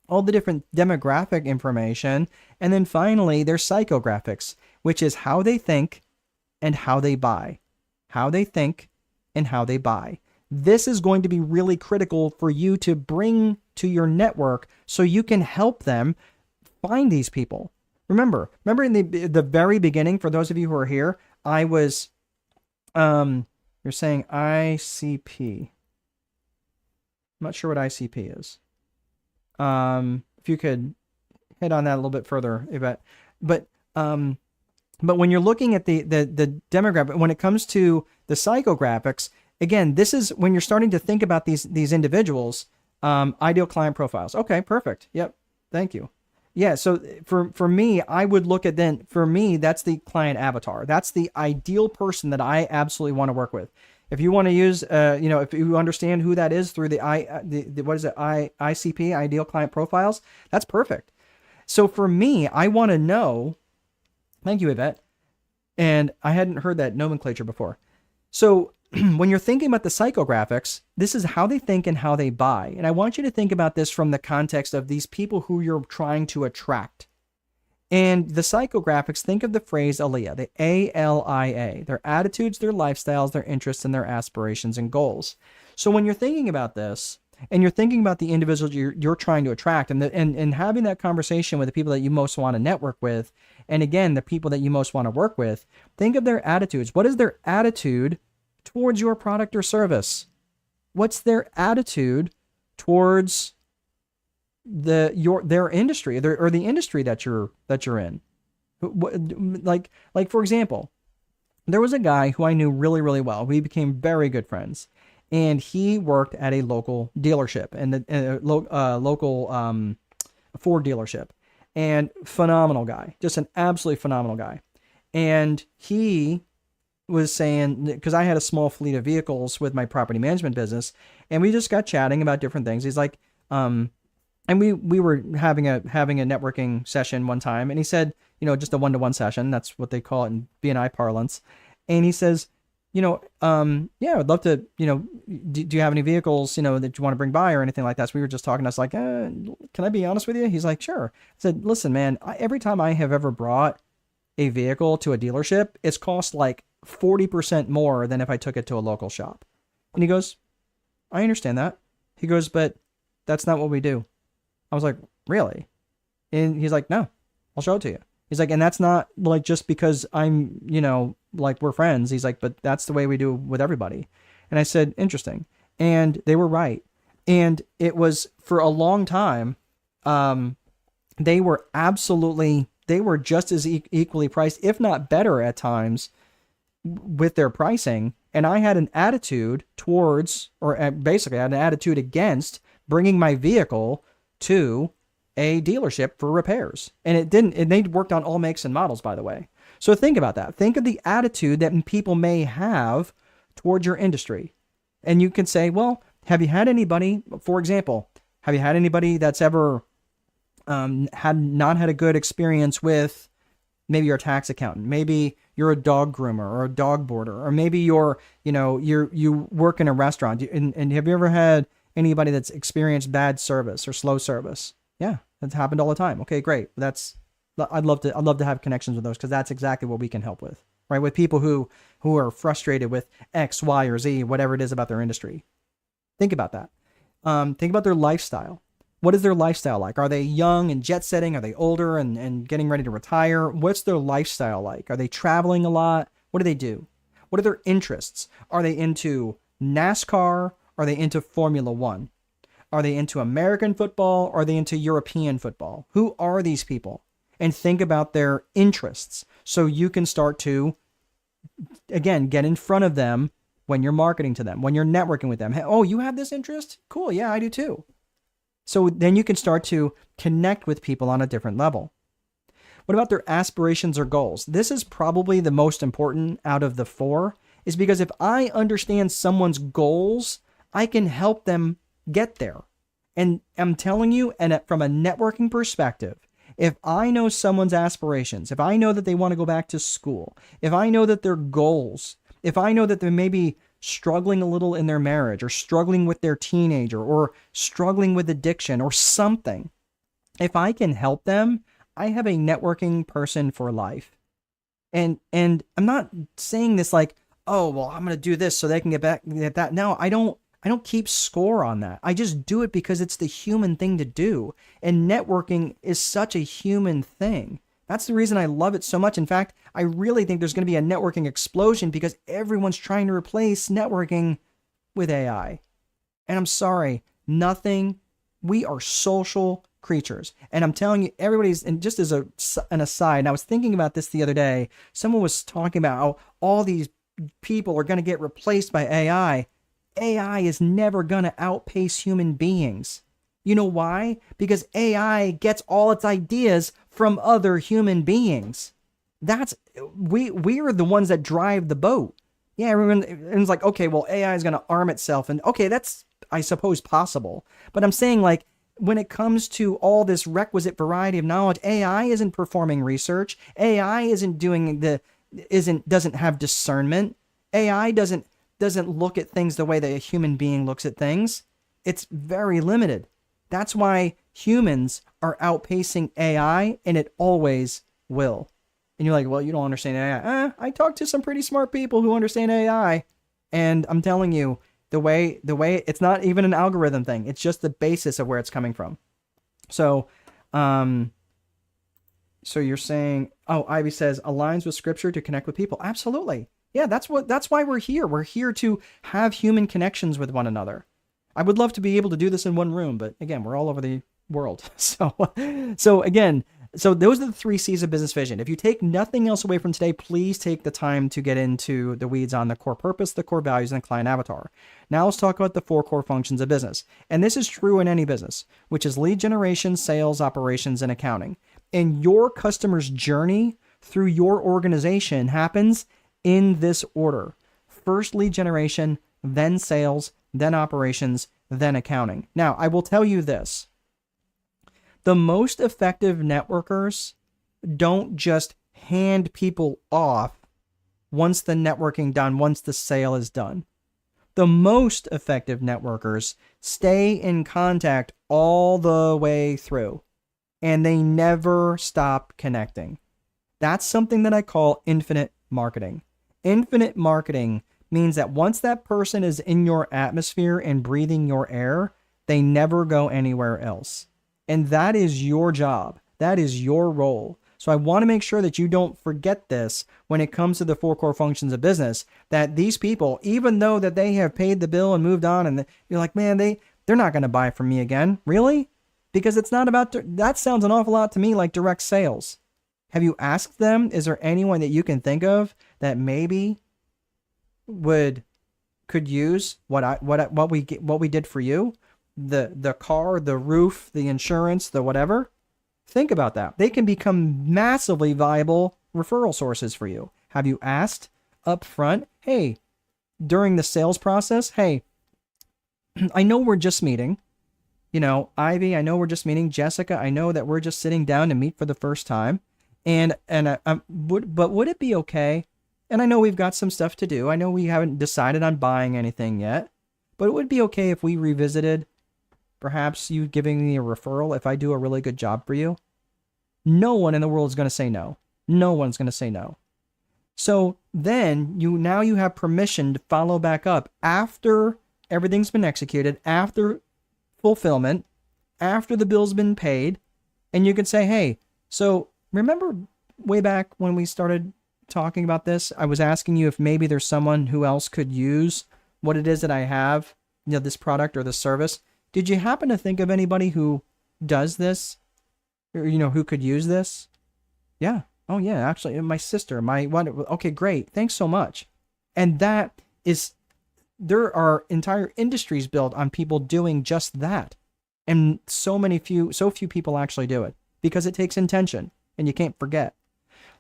All the different demographic information. And then finally, their psychographics, which is how they think and how they buy. How they think and how they buy. This is going to be really critical for you to bring to your network so you can help them find these people. Remember in the very beginning, for those of you who are here, I was, you're saying ICP. I'm not sure what ICP is. If you could hit on that a little bit further, Yvette. But when you're looking at the demographic, when it comes to the psychographics, again, this is when you're starting to think about these individuals, ideal client profiles. Okay, perfect. Yep. Thank you. Yeah. So for me, I would look at for me, that's the client avatar. That's the ideal person that I absolutely want to work with. If you want to use, if you understand who that is through ICP, ideal client profiles, that's perfect. So for me, I want to know, thank you, Yvette. And I hadn't heard that nomenclature before. So when you're thinking about the psychographics, this is how they think and how they buy. And I want you to think about this from the context of these people who you're trying to attract. And the psychographics, think of the phrase ALIA, the ALIA, their attitudes, their lifestyles, their interests, and their aspirations and goals. So when you're thinking about this, and you're thinking about the individuals you're trying to attract, and having that conversation with the people that you most want to network with, and again, the people that you most want to work with, think of their attitudes. What is their attitude towards your product or service? What's their attitude towards their industry, or the industry that you're in? Like for example, there was a guy who I knew really, really well. We became very good friends, and he worked at a local dealership, and local Ford dealership, and phenomenal guy, just an absolutely phenomenal guy. And he was saying, because I had a small fleet of vehicles with my property management business, and we just got chatting about different things. He's like, and we were having a networking session one time, and he said, just a one-to-one session. That's what they call it in B&I parlance. And he says, yeah, I'd love to, do you have any vehicles, that you want to bring by or anything like that? So we were just talking. I was like, can I be honest with you? He's like, sure. I said, listen, man, every time I have ever brought a vehicle to a dealership, it's cost like 40% more than if I took it to a local shop. And he goes, I understand that. He goes, but that's not what we do. I was like, really? And he's like, no, I'll show it to you. He's like, and that's not like just because I'm, like we're friends. He's like, but that's the way we do with everybody. And I said, interesting. And they were right. And it was for a long time. They were just as equally priced, if not better at times, with their pricing. And I had an attitude towards, or basically I had an attitude against bringing my vehicle to a dealership for repairs. And it didn't, and they worked on all makes and models, by the way. So think about that. Think of the attitude that people may have towards your industry. And you can say, well, have you had anybody, for example, that's ever not had a good experience with maybe your tax accountant, maybe you're a dog groomer or a dog boarder, or maybe you work in a restaurant, and have you ever had anybody that's experienced bad service or slow service? Yeah, that's happened all the time. Okay, great. I'd love to have connections with those, because that's exactly what we can help with, right? With people who are frustrated with X, Y, or Z, whatever it is about their industry. Think about that. Think about their lifestyle. What is their lifestyle like? Are they young and jet setting? Are they older and getting ready to retire? What's their lifestyle like? Are they traveling a lot? What do they do? What are their interests? Are they into NASCAR? Are they into Formula One? Are they into American football? Are they into European football? Who are these people? And think about their interests, so you can start to, again, get in front of them when you're marketing to them, when you're networking with them. Hey, oh, you have this interest? Cool. Yeah, I do too. So then you can start to connect with people on a different level. What about their aspirations or goals? This is probably the most important out of the four, is because if I understand someone's goals, I can help them get there. And I'm telling you, and from a networking perspective, if I know someone's aspirations, if I know that they want to go back to school, if I know that their goals, if I know that they may be struggling a little in their marriage, or struggling with their teenager, or struggling with addiction or something, if I can help them, I have a networking person for life. And I'm not saying this like, oh, well, I'm going to do this so they can get back at that. No, I don't keep score on that. I just do it because it's the human thing to do. And networking is such a human thing. That's the reason I love it so much. In fact, I really think there's going to be a networking explosion, because everyone's trying to replace networking with AI. And I'm sorry, we are social creatures. And I'm telling you, everybody's, and just as an aside, and I was thinking about this the other day, someone was talking about how all these people are going to get replaced by AI. AI is never going to outpace human beings. You know why? Because AI gets all its ideas from other human beings. We're the ones that drive the boat. Yeah, everyone's like, okay, well, AI is going to arm itself. And okay, that's, I suppose, possible. But I'm saying, like, when it comes to all this requisite variety of knowledge, AI isn't performing research. AI isn't doesn't have discernment. AI doesn't doesn't look at things the way that a human being looks at things. It's very limited. That's why humans are outpacing AI, and it always will. And you're like, well, you don't understand AI. I talk to some pretty smart people who understand AI, and I'm telling you, the way it's not even an algorithm thing. It's just the basis of where it's coming from. So, so you're saying, oh, Ivy says aligns with scripture to connect with people. Absolutely. Yeah, that's why we're here. We're here to have human connections with one another. I would love to be able to do this in one room, but again, we're all over the world. So those are the 3 C's of business vision. If you take nothing else away from today, please take the time to get into the weeds on the core purpose, the core values, and the client avatar. Now let's talk about the 4 core functions of business. And this is true in any business, which is lead generation, sales, operations, and accounting. And your customer's journey through your organization happens in this order. First lead generation, then sales, then operations, then accounting. Now, I will tell you this. The most effective networkers don't just hand people off once the networking done, once the sale is done. The most effective networkers stay in contact all the way through, and they never stop connecting. That's something that I call infinite marketing. Infinite marketing means that once that person is in your atmosphere and breathing your air, they never go anywhere else. And that is your job. That is your role. So I want to make sure that you don't forget this when it comes to the 4 core functions of business, that these people, even though that they have paid the bill and moved on, and you're like, man, they're not going to buy from me again. Really? Because it's not about, that sounds an awful lot to me like direct sales. Have you asked them, is there anyone that you can think of that maybe could use what we did for you? The car, the roof, the insurance, the whatever. Think about that. They can become massively valuable referral sources for you. Have you asked up front, hey, during the sales process, hey, I know we're just meeting, Ivy, I know we're just meeting, Jessica, I know that we're just sitting down to meet for the first time, but would it be okay? And I know we've got some stuff to do. I know we haven't decided on buying anything yet, but it would be okay if we revisited perhaps you giving me a referral if I do a really good job for you. No one in the world is going to say no. No one's going to say no. So then you have permission to follow back up after everything's been executed, after fulfillment, after the bill's been paid, and you can say, hey, so remember way back when we started talking about this, I was asking you if maybe there's someone who else could use what it is that I have, this product or this service. Did you happen to think of anybody who does this, or, who could use this? Yeah. Oh yeah, actually my sister, okay, great. Thanks so much. And there are entire industries built on people doing just that. And so few people actually do it because it takes intention and you can't forget.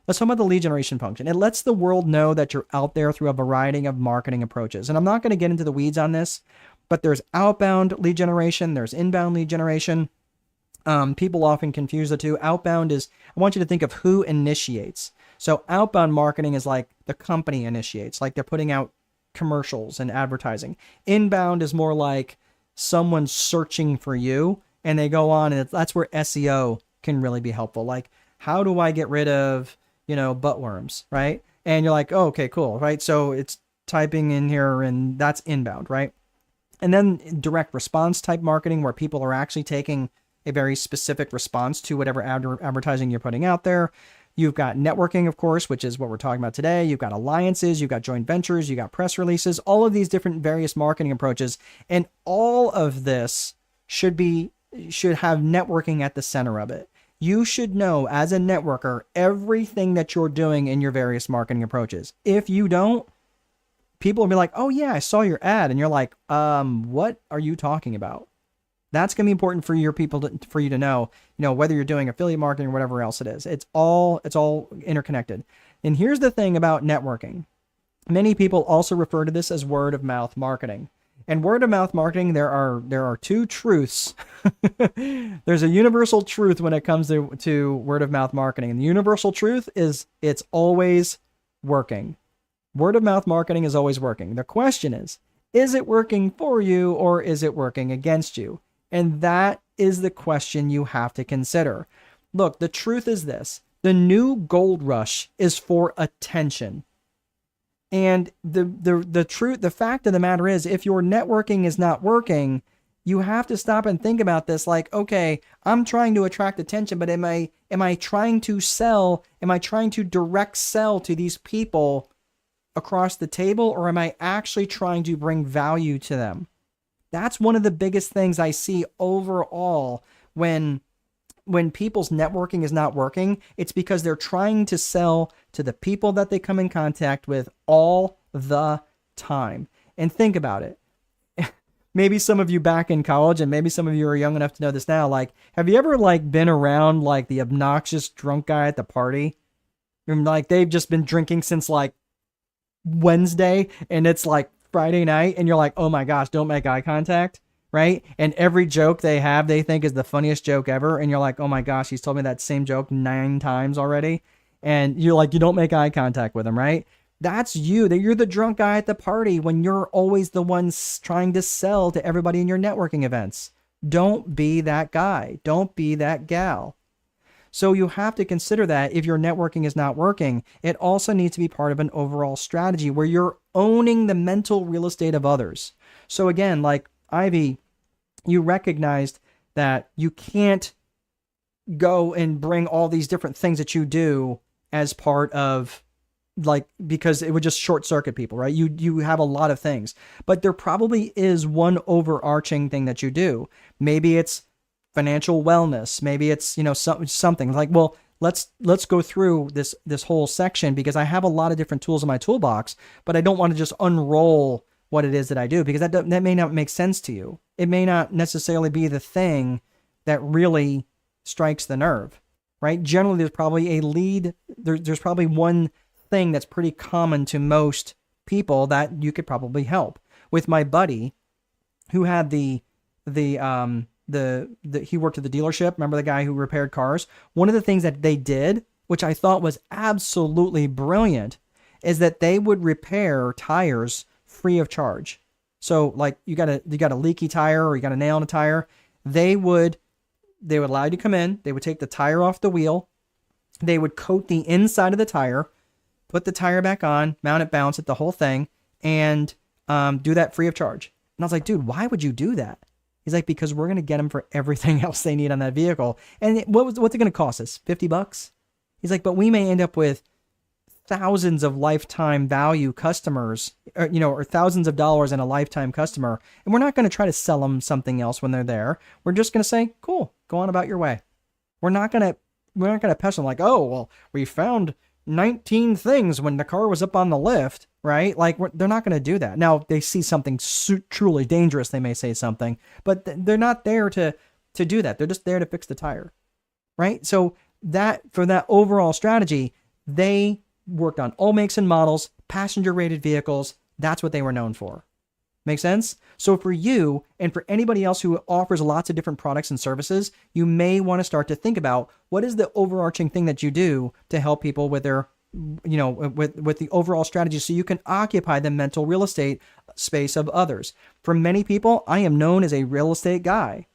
Let's talk about the lead generation function. It lets the world know that you're out there through a variety of marketing approaches. And I'm not going to get into the weeds on this, but there's outbound lead generation. There's inbound lead generation. People often confuse the two. Outbound is, I want you to think of who initiates. So outbound marketing is like the company initiates, like they're putting out commercials and advertising. Inbound is more like someone searching for you and they go on, and that's where SEO can really be helpful. Like, how do I get rid of, butt worms, right? And you're like, oh, okay, cool, right? So it's typing in here, and that's inbound, right? And then direct response type marketing, where people are actually taking a very specific response to whatever advertising you're putting out there. You've got networking, of course, which is what we're talking about today. You've got alliances, you've got joint ventures, you've got press releases, all of these different various marketing approaches. And all of this should have networking at the center of it. You should know as a networker everything that you're doing in your various marketing approaches. If you don't, people will be like, oh yeah, I saw your ad. And you're like, what are you talking about? That's going to be important for your people for you to know, whether you're doing affiliate marketing or whatever else it is. It's all interconnected. And here's the thing about networking. Many people also refer to this as word of mouth marketing. And word of mouth marketing, there are two truths. There's a universal truth when it comes to word of mouth marketing. And the universal truth is it's always working. Word of mouth marketing is always working. The question is it working for you or is it working against you? And that is the question you have to consider. Look, the truth is this. The new gold rush is for attention. And the fact of the matter is, if your networking is not working, you have to stop and think about this. Like, okay, I'm trying to attract attention, but am I trying to sell? Am I trying to direct sell to these people across the table, or am I actually trying to bring value to them? That's one of the biggest things I see overall when people's networking is not working. It's because they're trying to sell to the people that they come in contact with all the time. And think about it. Maybe some of you back in college, and maybe some of you are young enough to know this now. Like, have you ever like been around like the obnoxious drunk guy at the party? And like they've just been drinking since like Wednesday and it's like Friday night and you're like, oh my gosh, don't make eye contact, right? And every joke they have, they think is the funniest joke ever. And you're like, oh my gosh, he's told me that same joke 9 times already. And you're like, you don't make eye contact with him, right? That's you. You're the drunk guy at the party when you're always the one trying to sell to everybody in your networking events. Don't be that guy. Don't be that gal. So you have to consider that if your networking is not working, it also needs to be part of an overall strategy where you're owning the mental real estate of others. So again, like Ivy, you recognized that you can't go and bring all these different things that you do as part of like, because it would just short circuit people, right? You have a lot of things, but there probably is one overarching thing that you do. Maybe it's financial wellness. Maybe it's, something like, well, let's go through this whole section because I have a lot of different tools in my toolbox, but I don't want to just unroll what it is that I do because that may not make sense to you. It may not necessarily be the thing that really strikes the nerve, right? Generally, there's probably a lead. There's probably one thing that's pretty common to most people that you could probably help. With my buddy who had he worked at the dealership. Remember the guy who repaired cars? One of the things that they did, which I thought was absolutely brilliant, is that they would repair tires free of charge. So like you got a leaky tire or you got a nail in a tire, they would allow you to come in, they would take the tire off the wheel, they would coat the inside of the tire, put the tire back on, mount it, balance it, the whole thing, and do that free of charge. And I was like, dude, why would you do that? He's like, because we're going to get them for everything else they need on that vehicle. And what's it going to cost us? $50? He's like, but we may end up with thousands of lifetime value customers, or thousands of dollars in a lifetime customer. And we're not going to try to sell them something else when they're there. We're just going to say, cool, go on about your way. We're not going to pester them like, oh, well, we found 19 things when the car was up on the lift, right? Like they're not going to do that. Now, they see something truly dangerous, they may say something, but they're not there to do that. They're just there to fix the tire, right? So for that overall strategy, they worked on all makes and models, passenger rated vehicles. That's what they were known for. Make sense? So for you and for anybody else who offers lots of different products and services, you may want to start to think about what is the overarching thing that you do to help people with their, with the overall strategy so you can occupy the mental real estate space of others. For many people, I am known as a real estate guy,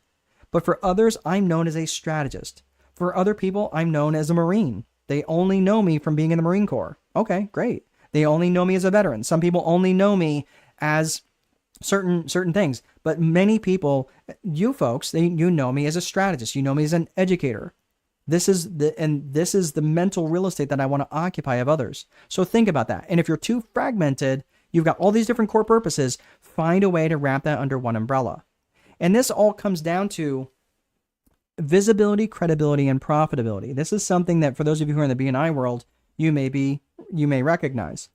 but for others, I'm known as a strategist. For other people, I'm known as a Marine. They only know me from being in the Marine Corps. Okay, great. They only know me as a veteran. Some people only know me as certain things, but many people, you folks, you know me as a strategist. You know me as an educator. This is the mental real estate that I want to occupy of others. So think about that. And if you're too fragmented, you've got all these different core purposes, find a way to wrap that under one umbrella. And this all comes down to visibility, credibility, and profitability. This is something that for those of you who are in the B&I world, you may recognize.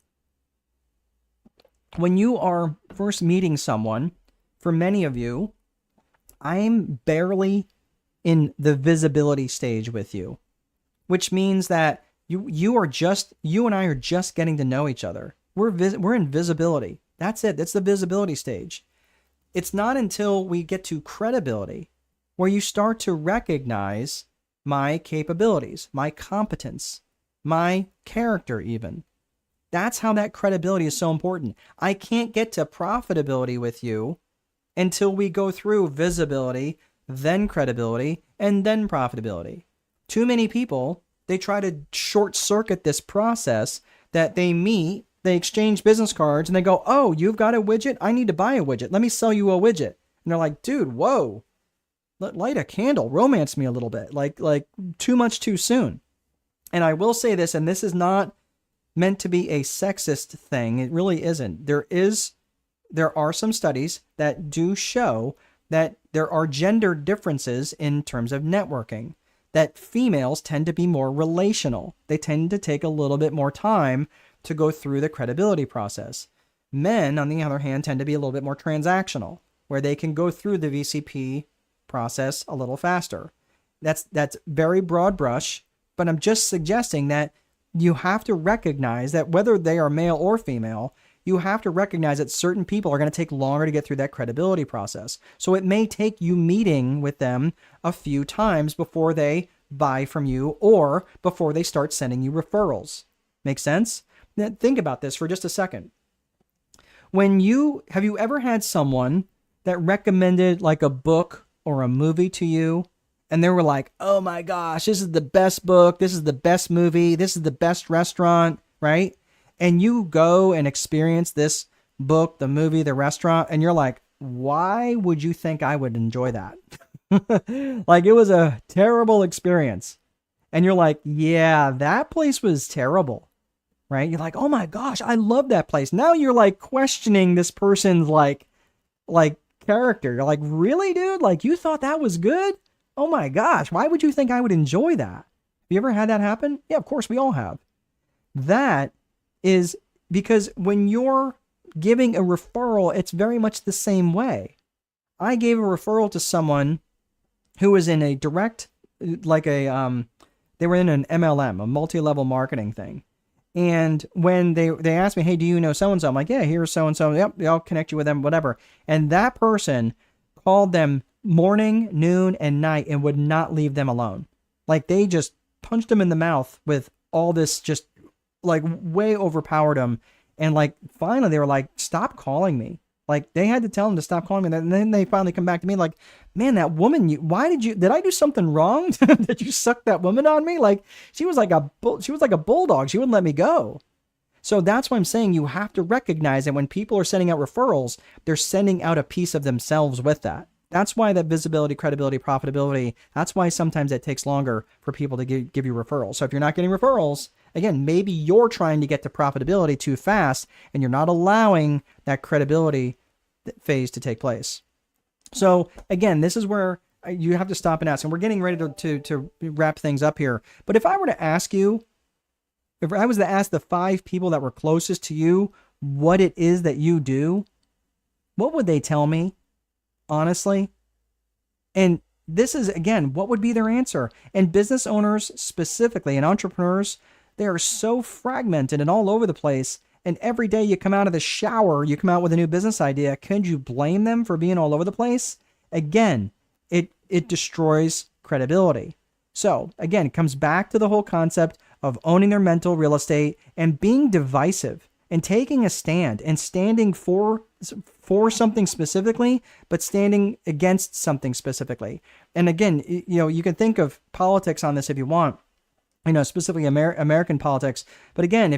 When you are first meeting someone, for many of you, I'm barely in the visibility stage with you, which means that you and I are just getting to know each other. We're in visibility. That's it. That's the visibility stage. It's not until we get to credibility where you start to recognize my capabilities, my competence, my character even. That's how that credibility is so important. I can't get to profitability with you until we go through visibility, then credibility, and then profitability. Too many people, they try to short circuit this process that they meet, they exchange business cards, and they go, oh, you've got a widget? I need to buy a widget. Let me sell you a widget. And they're like, dude, whoa, light a candle, romance me a little bit. Like too much too soon. And I will say this, and this is not meant to be a sexist thing. It really isn't. There are some studies that do show that there are gender differences in terms of networking, that females tend to be more relational. They tend to take a little bit more time to go through the credibility process. Men, on the other hand, tend to be a little bit more transactional, where they can go through the VCP process a little faster. That's very broad brush, but I'm just suggesting that you have to recognize that whether they are male or female, you have to recognize that certain people are going to take longer to get through that credibility process. So it may take you meeting with them a few times before they buy from you or before they start sending you referrals. Make sense? Now, think about this for just a second. Have you ever had someone that recommended like a book or a movie to you, and they were like, oh my gosh, this is the best book, this is the best movie, this is the best restaurant, right? And you go and experience this book, the movie, the restaurant, and you're like, why would you think I would enjoy that? Like, it was a terrible experience. And you're like, yeah, that place was terrible, right? You're like, oh my gosh, I love that place. Now you're like questioning this person's like character. You're like, really, dude? Like, you thought that was good? Oh my gosh, why would you think I would enjoy that? Have you ever had that happen? Yeah, of course we all have. That is because when you're giving a referral, it's very much the same way. I gave a referral to someone who was in a direct, they were in an MLM, a multi-level marketing thing. And when they asked me, hey, do you know so-and-so? I'm like, yeah, here's so-and-so. Yep, I'll connect you with them, whatever. And that person called them morning, noon, and night and would not leave them alone. Like, they just punched them in the mouth with all this, just like way overpowered them. And like, finally they were like, stop calling me. Like, they had to tell them to stop calling me. And then they finally come back to me like, man, that woman, did I do something wrong? Did you suck that woman on me? Like, she was like a bulldog. She wouldn't let me go. So that's why I'm saying you have to recognize that when people are sending out referrals, they're sending out a piece of themselves with that. That's why that visibility, credibility, profitability, that's why sometimes it takes longer for people to give you referrals. So if you're not getting referrals, again, maybe you're trying to get to profitability too fast and you're not allowing that credibility phase to take place. So again, this is where you have to stop and ask. And we're getting ready to wrap things up here. But if I were to ask you, if I was to ask the 5 people that were closest to you what it is that you do, what would they tell me? Honestly. And this is, again, what would be their answer? And business owners specifically, and entrepreneurs, they are so fragmented and all over the place. And every day you come out of the shower, you come out with a new business idea. Can you blame them for being all over the place? Again, it destroys credibility. So again, it comes back to the whole concept of owning their mental real estate and being divisive and taking a stand and standing for something specifically, but standing against something specifically. And again, you can think of politics on this if you want, specifically American politics. But again,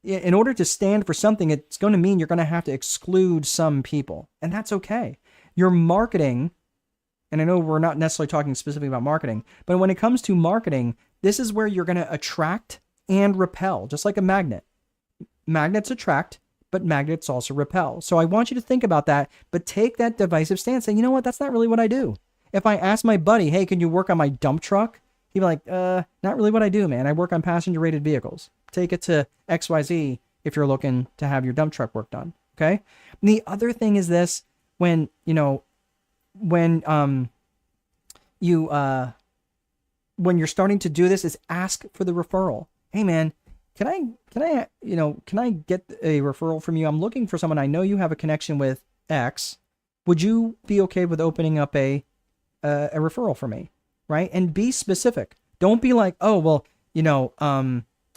in order to stand for something, it's going to mean you're going to have to exclude some people, and that's okay. Your marketing, and I know we're not necessarily talking specifically about marketing, but when it comes to marketing, this is where you're going to attract and repel, just like a magnet. Magnets attract, but magnets also repel. So I want you to think about that, but take that divisive stance. Say, you know what? That's not really what I do. If I ask my buddy, hey, can you work on my dump truck? He'd be like, not really what I do, man. I work on passenger rated vehicles. Take it to XYZ if you're looking to have your dump truck work done. Okay. And the other thing is this, when you're starting to do this, is ask for the referral. Hey man, can I get a referral from you? I'm looking for someone. I know you have a connection with X. Would you be okay with opening up a referral for me? Right? And be specific. Don't be like, oh, well,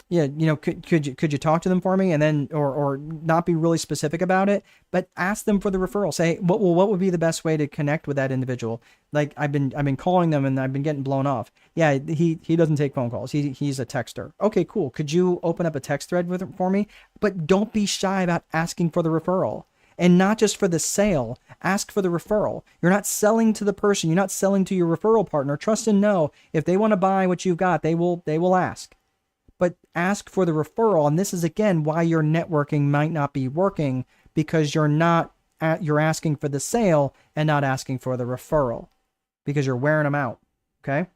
Yeah, could you talk to them for me, and then or not be really specific about it, but ask them for the referral. Say, what would be the best way to connect with that individual? Like I've been calling them and I've been getting blown off. Yeah, he doesn't take phone calls. He's a texter. Okay, cool. Could you open up a text thread with him for me? But don't be shy about asking for the referral. And not just for the sale, ask for the referral. You're not selling to the person. You're not selling to your referral partner. Trust and know if they want to buy what you've got, they will ask. But ask for the referral. And this is again why your networking might not be working, because you're asking for the sale and not asking for the referral, because you're wearing them out. Okay.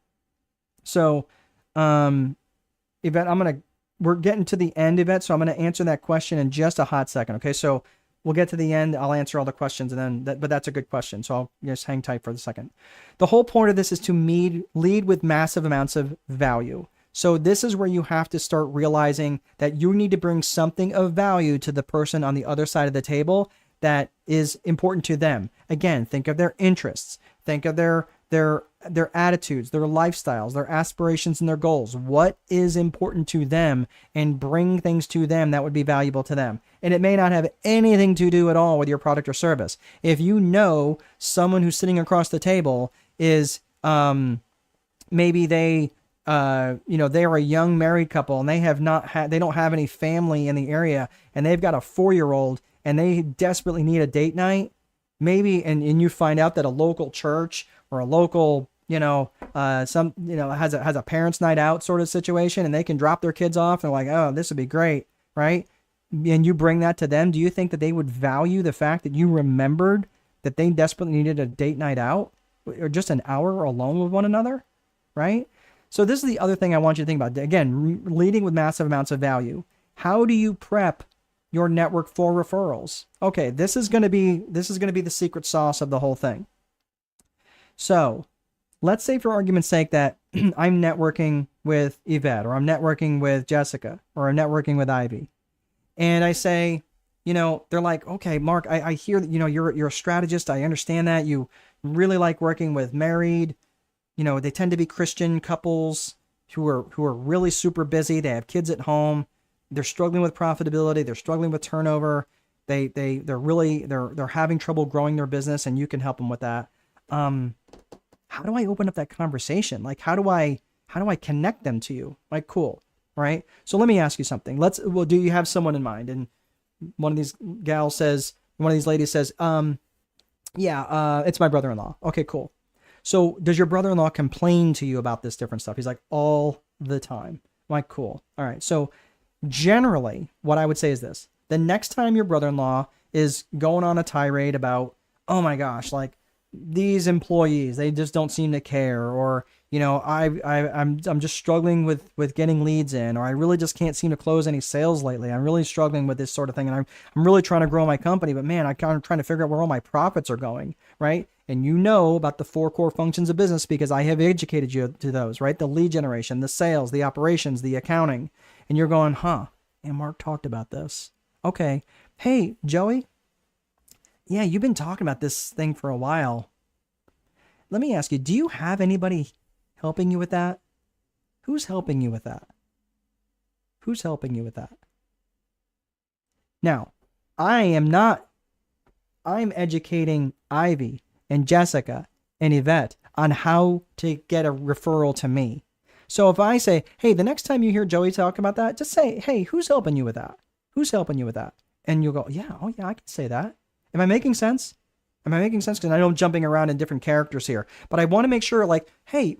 So, Yvette, we're getting to the end, Yvette. So I'm going to answer that question in just a hot second. Okay. So we'll get to the end. I'll answer all the questions and then, but that's a good question. So I'll just hang tight for a second. The whole point of this is to lead with massive amounts of value. So this is where you have to start realizing that you need to bring something of value to the person on the other side of the table that is important to them. Again, think of their interests, think of their attitudes, their lifestyles, their aspirations, and their goals. What is important to them, and bring things to them that would be valuable to them. And it may not have anything to do at all with your product or service. If you know someone who's sitting across the table is maybe they're a young married couple and they don't have any family in the area, and they've got a 4-year-old and they desperately need a date night, maybe, and you find out that a local church or a local, has a parents' night out sort of situation, and they can drop their kids off and like, oh, this would be great, right? And you bring that to them. Do you think that they would value the fact that you remembered that they desperately needed a date night out, or just an hour alone with one another, right? So this is the other thing I want you to think about. Again, leading with massive amounts of value. How do you prep your network for referrals? Okay, this is going to be the secret sauce of the whole thing. So let's say, for argument's sake, that I'm networking with Yvette, or I'm networking with Jessica, or I'm networking with Ivy. And I say, they're like, okay, Mark, I hear that, you're a strategist. I understand that you really like working with married, they tend to be Christian couples who are really super busy. They have kids at home. They're struggling with profitability. They're struggling with turnover. They're having trouble growing their business, and you can help them with that. How do I open up that conversation? Like, how do I connect them to you? Like, cool. All right. So let me ask you something. Do you have someone in mind? And one of these ladies says, it's my brother-in-law. Okay, cool. So does your brother-in-law complain to you about this different stuff? He's like, all the time. I'm like, cool. All right. So generally what I would say is this: the next time your brother-in-law is going on a tirade about, oh my gosh, like these employees, they just don't seem to care, or, I'm just struggling with getting leads in, or I really just can't seem to close any sales lately. I'm really struggling with this sort of thing. And I'm really trying to grow my company, but man, I'm kind of trying to figure out where all my profits are going. Right. And about the 4 core functions of business because I have educated you to those, right? The lead generation, the sales, the operations, the accounting. And you're going, and Mark talked about this. Okay. Hey, Joey. Yeah, you've been talking about this thing for a while. Let me ask you, do you have anybody helping you with that? Who's helping you with that? Who's helping you with that? Now, I'm educating Ivy and Jessica and Yvette on how to get a referral to me. So if I say, hey, the next time you hear Joey talk about that, just say, hey, who's helping you with that? Who's helping you with that? And you'll go, yeah, I can say that. Am I making sense? Because I know I'm jumping around in different characters here, but I want to make sure, like, hey,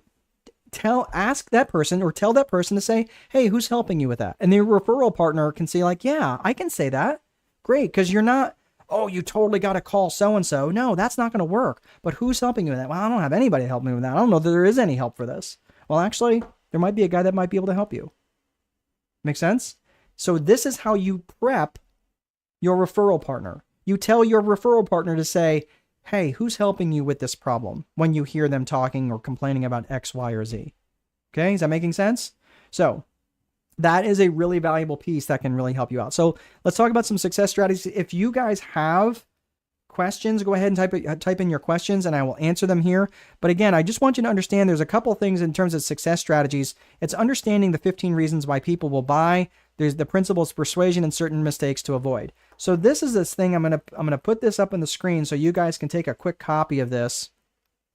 ask that person or tell that person to say, hey, who's helping you with that? And the referral partner can say, like, yeah, I can say that. Great. Because you're not, oh, you totally got to call so-and-so. No, that's not going to work. But who's helping you with that? Well, I don't have anybody helping me with that. I don't know that there is any help for this. Well, actually, there might be a guy that might be able to help you. Make sense? So this is how you prep your referral partner. You tell your referral partner to say, hey, who's helping you with this problem when you hear them talking or complaining about X, Y, or Z? Okay, is that making sense? So that is a really valuable piece that can really help you out. So let's talk about some success strategies. If you guys have questions, go ahead and type in your questions and I will answer them here. But again, I just want you to understand there's a couple things in terms of success strategies. It's understanding the 15 reasons why people will buy. There's the principles of persuasion and certain mistakes to avoid. So this is this thing. I'm gonna put this up on the screen so you guys can take a quick copy of this.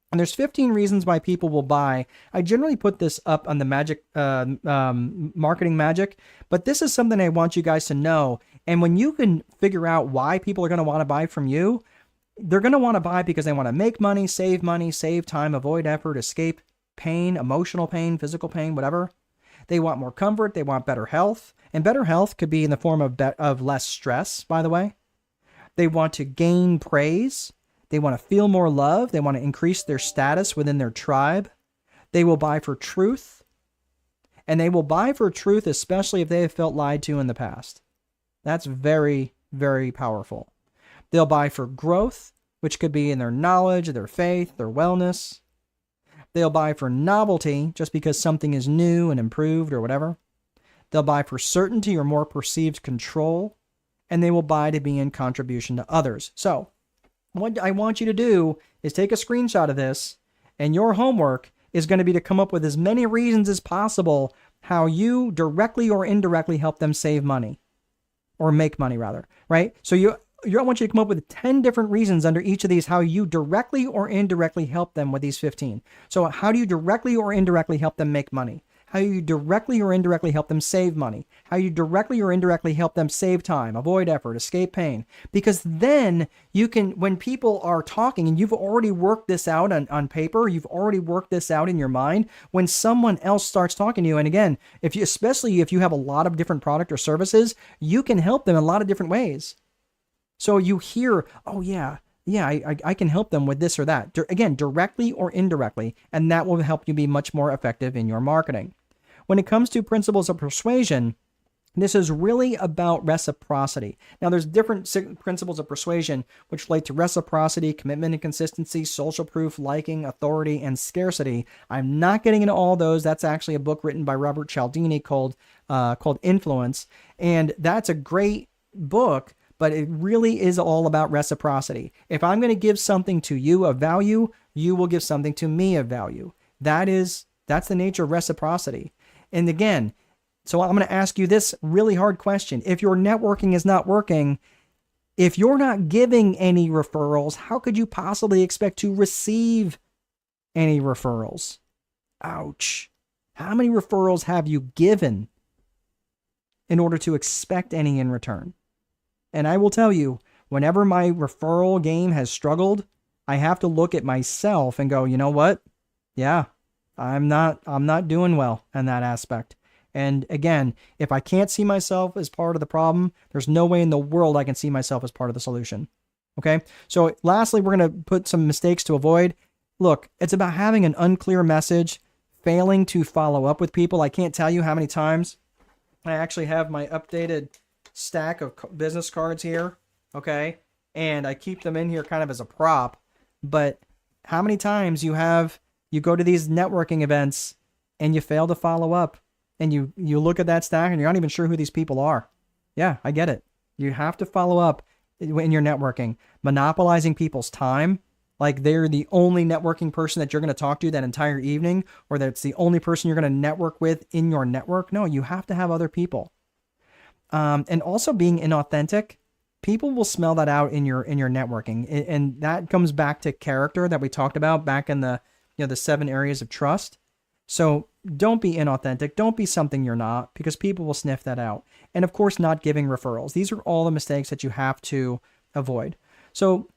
And there's 15 reasons why people will buy. I generally put this up on the Marketing Magic, but this is something I want you guys to know. And when you can figure out why people are going to want to buy from you, they're going to want to buy because they want to make money, save time, avoid effort, escape pain, emotional pain, physical pain, whatever. They want more comfort. They want better health. And better health could be in the form of less stress, by the way. They want to gain praise. They want to feel more love. They want to increase their status within their tribe. They will buy for truth. And they will buy for truth, especially if they have felt lied to in the past. That's very, very powerful. They'll buy for growth, which could be in their knowledge, their faith, their wellness. They'll buy for novelty, just because something is new and improved or whatever. They'll buy for certainty or more perceived control. And they will buy to be in contribution to others. So, what I want you to do is take a screenshot of this, and your homework is going to be to come up with as many reasons as possible how you directly or indirectly help them save money, or make money rather, right? So I want you to come up with 10 different reasons under each of these how you directly or indirectly help them with these 15. So how do you directly or indirectly help them make money? How you directly or indirectly help them save money, how you directly or indirectly help them save time, avoid effort, escape pain. Because then you can, when people are talking and you've already worked this out on paper, you've already worked this out in your mind, when someone else starts talking to you, and again, especially if you have a lot of different product or services, you can help them in a lot of different ways. So you hear, oh yeah, I can help them with this or that. Again, directly or indirectly, and that will help you be much more effective in your marketing. When it comes to principles of persuasion, this is really about reciprocity. Now, there's different principles of persuasion which relate to reciprocity, commitment and consistency, social proof, liking, authority, and scarcity. I'm not getting into all those. That's actually a book written by Robert Cialdini called Influence, and that's a great book. But it really is all about reciprocity. If I'm going to give something to you of value, you will give something to me of value. That's the nature of reciprocity. And again, so I'm going to ask you this really hard question. If your networking is not working, if you're not giving any referrals, how could you possibly expect to receive any referrals? Ouch. How many referrals have you given in order to expect any in return? And I will tell you, whenever my referral game has struggled, I have to look at myself and go, you know what? Yeah, I'm not doing well in that aspect. And again, if I can't see myself as part of the problem, there's no way in the world I can see myself as part of the solution. Okay? So lastly, we're going to put some mistakes to avoid. Look, it's about having an unclear message, failing to follow up with people. I can't tell you how many times I actually have my updated stack of business cards here, okay? And I keep them in here kind of as a prop. But how many times you go to these networking events and you fail to follow up, and you look at that stack and you're not even sure who these people are. Yeah, I get it. You have to follow up in your networking. Monopolizing people's time, like they're the only networking person that you're going to talk to that entire evening, or that's the only person you're going to network with in your network. No, you have to have other people. And also being inauthentic. People will smell that out in your networking, and that comes back to character that we talked about back in the 7 areas of trust. So don't be inauthentic. Don't be something you're not, because people will sniff that out. And of course, not giving referrals. These are all the mistakes that you have to avoid. So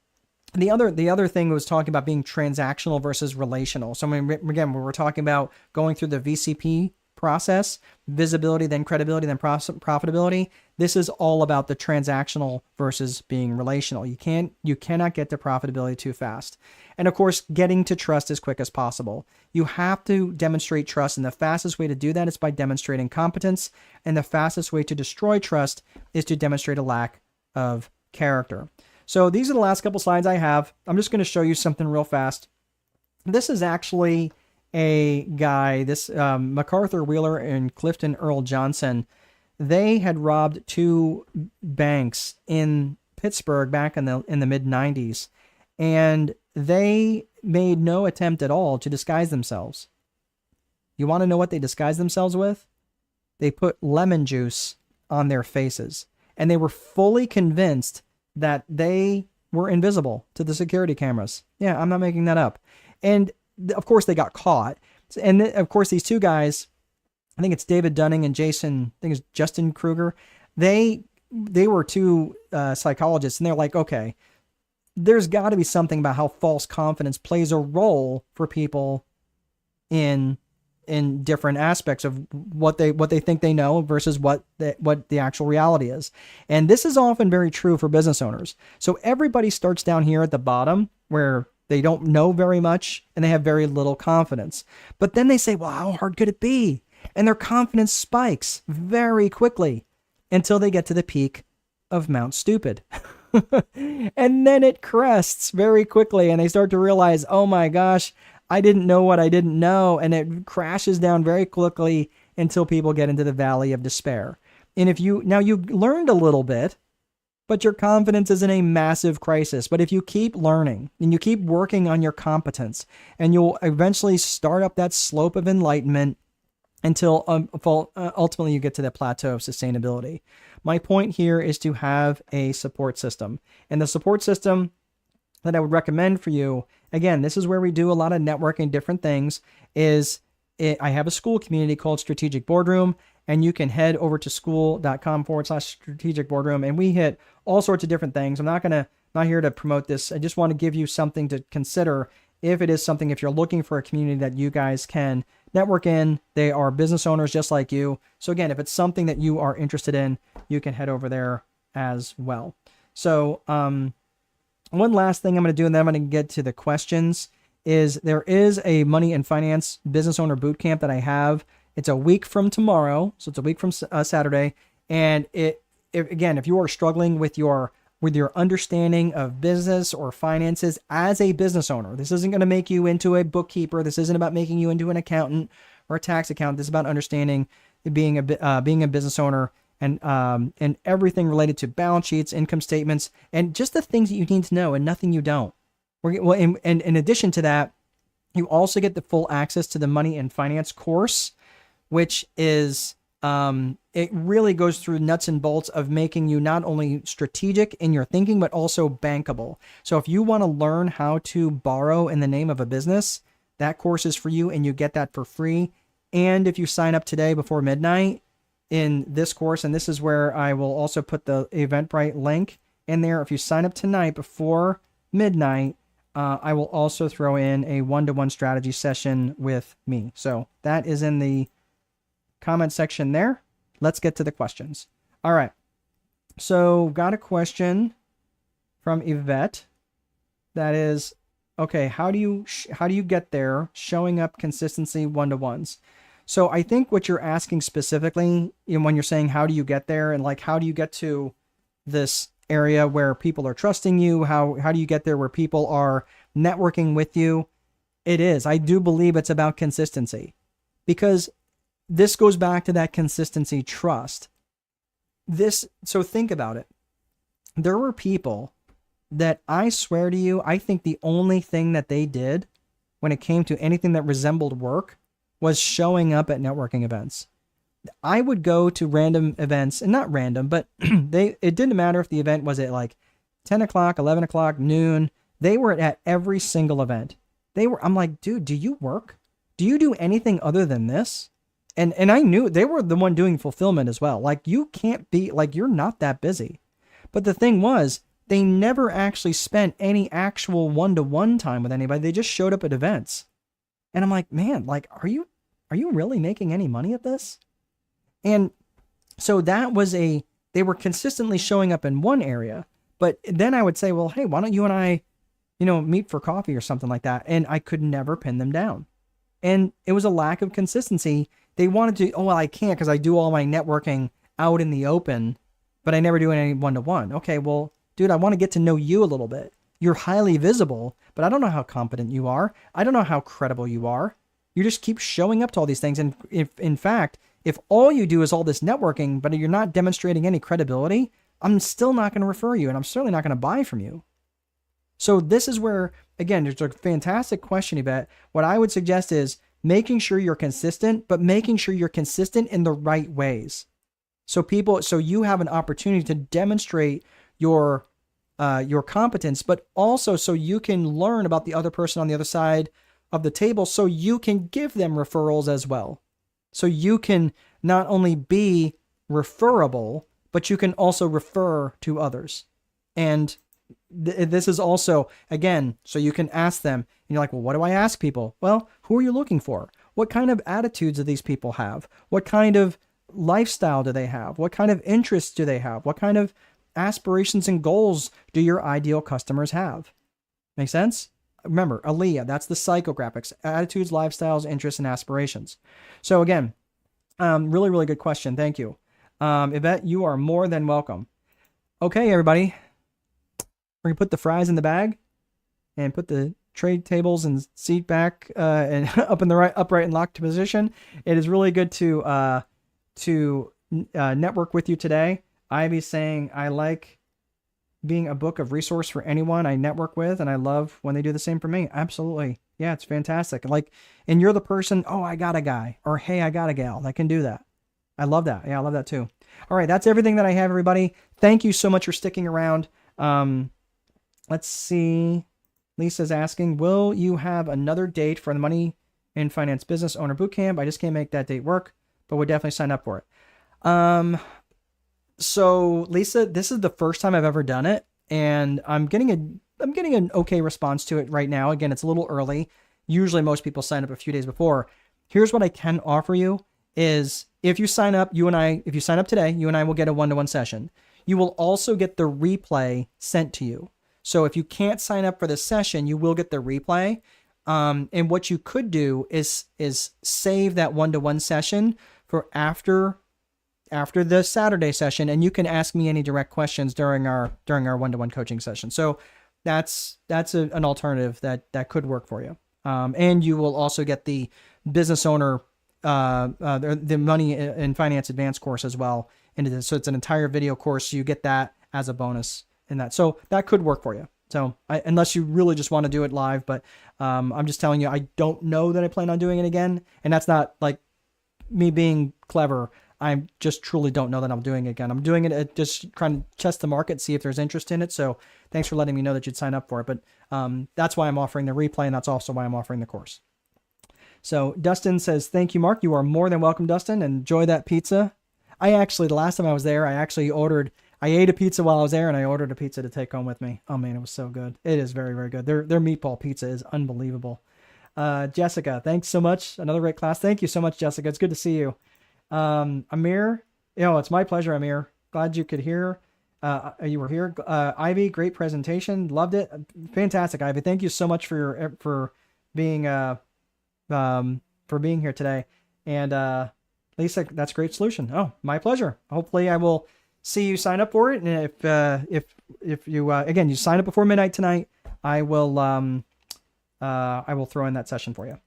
the other thing was talking about being transactional versus relational. So again, when we're talking about going through the VCP process, visibility, then credibility, then profitability, this is all about the transactional versus being relational. You cannot get to profitability too fast. And of course, getting to trust as quick as possible. You have to demonstrate trust, and the fastest way to do that is by demonstrating competence, and the fastest way to destroy trust is to demonstrate a lack of character. So these are the last couple slides I have. I'm just going to show you something real fast. This is actually a guy, MacArthur Wheeler and Clifton Earl Johnson. They had robbed 2 banks in Pittsburgh back in the mid 90s, and they made no attempt at all to disguise themselves. You want to know what they disguised themselves with? They put lemon juice on their faces, and they were fully convinced that they were invisible to the security cameras. Yeah, I'm not making that up. And of course they got caught. And of course these two guys, I think it's David Dunning and Jason, I think it's Justin Kruger. They were two psychologists, and they're like, okay, there's got to be something about how false confidence plays a role for people in different aspects of what they think they know versus what the actual reality is. And this is often very true for business owners. So everybody starts down here at the bottom where they don't know very much and they have very little confidence. But then they say, well, how hard could it be? And their confidence spikes very quickly until they get to the peak of Mount Stupid. And then it crests very quickly and they start to realize, oh my gosh, I didn't know what I didn't know. And it crashes down very quickly until people get into the valley of despair. And if you learned a little bit, but your confidence is in a massive crisis. But if you keep learning and you keep working on your competence, and you'll eventually start up that slope of enlightenment until ultimately you get to the plateau of sustainability. My point here is to have a support system. And the support system that I would recommend for you, again, this is where we do a lot of networking, different things, I have a school community called Strategic Boardroom, and you can head over to school.com/strategic boardroom, and we hit all sorts of different things. I'm not here to promote this. I just want to give you something to consider if it is something, if you're looking for a community that you guys can network in. They are business owners just like you. So again, if it's something that you are interested in, you can head over there as well. So one last thing I'm going to do, and then I'm going to get to the questions, is there is a money and finance business owner bootcamp that I have. It's a week from tomorrow. So it's a week from Saturday. And if you are struggling with your understanding of business or finances as a business owner, this isn't going to make you into a bookkeeper. This isn't about making you into an accountant or a tax accountant. This is about understanding being a business owner and everything related to balance sheets, income statements, and just the things that you need to know and nothing you don't. Well, and in addition to that, you also get the full access to the money and finance course, which is it really goes through nuts and bolts of making you not only strategic in your thinking, but also bankable. So if you want to learn how to borrow in the name of a business, that course is for you, and you get that for free. And if you sign up today before midnight in this course, and this is where I will also put the Eventbrite link in there. If you sign up tonight before midnight, I will also throw in a one-to-one strategy session with me. So that is in the comment section there. Let's get to the questions. All right. So got a question from Yvette that is, okay, how do you get there showing up consistency one-to-ones? So I think what you're asking specifically, when you're saying how do you get there, and like how do you get to this area where people are trusting you, how do you get there where people are networking with you? I do believe it's about consistency, because this goes back to that consistency trust. So think about it. There were people that I swear to you, I think the only thing that they did when it came to anything that resembled work was showing up at networking events. I would go to random events, and not random, but it didn't matter if the event was at like 10 o'clock, 11 o'clock, noon. They were at every single event. I'm like, dude, do you work? Do you do anything other than this? And I knew they were the one doing fulfillment as well. Like, you can't be, like, you're not that busy. But the thing was, they never actually spent any actual one-to-one time with anybody. They just showed up at events. And I'm like, man, like, are you really making any money at this? And so that was they were consistently showing up in one area, but then I would say, well, hey, why don't you and I, meet for coffee or something like that? And I could never pin them down. And it was a lack of consistency. They wanted to, oh, well, I can't because I do all my networking out in the open, but I never do any one-to-one. Okay, well, dude, I want to get to know you a little bit. You're highly visible, but I don't know how competent you are. I don't know how credible you are. You just keep showing up to all these things. And if all you do is all this networking, but you're not demonstrating any credibility, I'm still not going to refer you, and I'm certainly not going to buy from you. So this is where, again, there's a fantastic question, Yvette. What I would suggest is making sure you're consistent, but making sure you're consistent in the right ways. So you have an opportunity to demonstrate your competence, but also so you can learn about the other person on the other side of the table, so you can give them referrals as well. So you can not only be referable, but you can also refer to others. And this is also, again, so you can ask them, and you're like, well, what do I ask people? Well, who are you looking for? What kind of attitudes do these people have? What kind of lifestyle do they have? What kind of interests do they have? What kind of aspirations and goals do your ideal customers have? Make sense? Remember, ALIA, that's the psychographics: attitudes, lifestyles, interests, and aspirations. So again, really, really good question. Thank you. Yvette, you are more than welcome. Okay, everybody. We're going to put the fries in the bag and put the tray tables and seat back and up in the upright and locked position. It is really good to network with you today. Ivy's saying, I like being a book of resource for anyone I network with, and I love when they do the same for me. Absolutely. Yeah, it's fantastic. And you're the person, oh, I got a guy, or hey, I got a gal that can do that. I love that. Yeah, I love that too. All right, that's everything that I have, everybody. Thank you so much for sticking around. Let's see. Lisa's asking, will you have another date for the Money and Finance Business Owner Bootcamp? I just can't make that date work, but we'll definitely sign up for it. So Lisa, this is the first time I've ever done it, and I'm getting an okay response to it right now. Again, it's a little early. Usually most people sign up a few days before. Here's what I can offer you is if you sign up today, you and I will get a one-to-one session. You will also get the replay sent to you. So if you can't sign up for the session, you will get the replay. And what you could do is save that one-to-one session for after the Saturday session, and you can ask me any direct questions during our one-to-one coaching session. So that's an alternative that could work for you. And you will also get the business owner, the Money and Finance Advanced course as well. And so it's an entire video course. You get that as a bonus in that. So that could work for you. So unless you really just want to do it live, but I'm just telling you, I don't know that I plan on doing it again. And that's not like me being clever. I just truly don't know that I'm doing it again. I'm doing it just trying to test the market, see if there's interest in it. So thanks for letting me know that you'd sign up for it. But that's why I'm offering the replay, and that's also why I'm offering the course. So Dustin says, thank you, Mark. You are more than welcome, Dustin. Enjoy that pizza. The last time I was there, I ate a pizza while I was there, and I ordered a pizza to take home with me. Oh man, it was so good. It is very, very good. Their meatball pizza is unbelievable. Jessica, thanks so much. Another great class. Thank you so much, Jessica. It's good to see you. Amir, it's my pleasure, Amir. Glad you could hear. You were here. Ivy, great presentation. Loved it. Fantastic, Ivy. Thank you so much for being here today. And Lisa, that's a great solution. Oh, my pleasure. Hopefully I will see you sign up for it. And if you, again, you sign up before midnight tonight, I will throw in that session for you.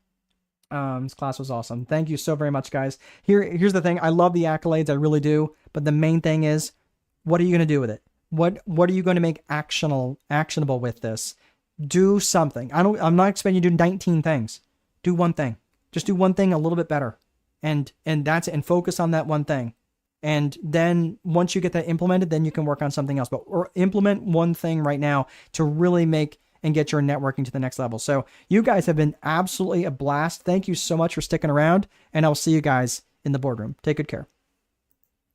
This class was awesome. Thank you so very much, guys. Here's the thing. I love the accolades. I really do. But the main thing is, what are you going to do with it? What are you going to make actionable with this? Do something. I'm not expecting you to do 19 things. Do one thing. Just do one thing a little bit better. And focus on that one thing. And then once you get that implemented, then you can work on something else. Or implement one thing right now to really make and get your networking to the next level. So you guys have been absolutely a blast. Thank you so much for sticking around, and I'll see you guys in the boardroom. Take good care.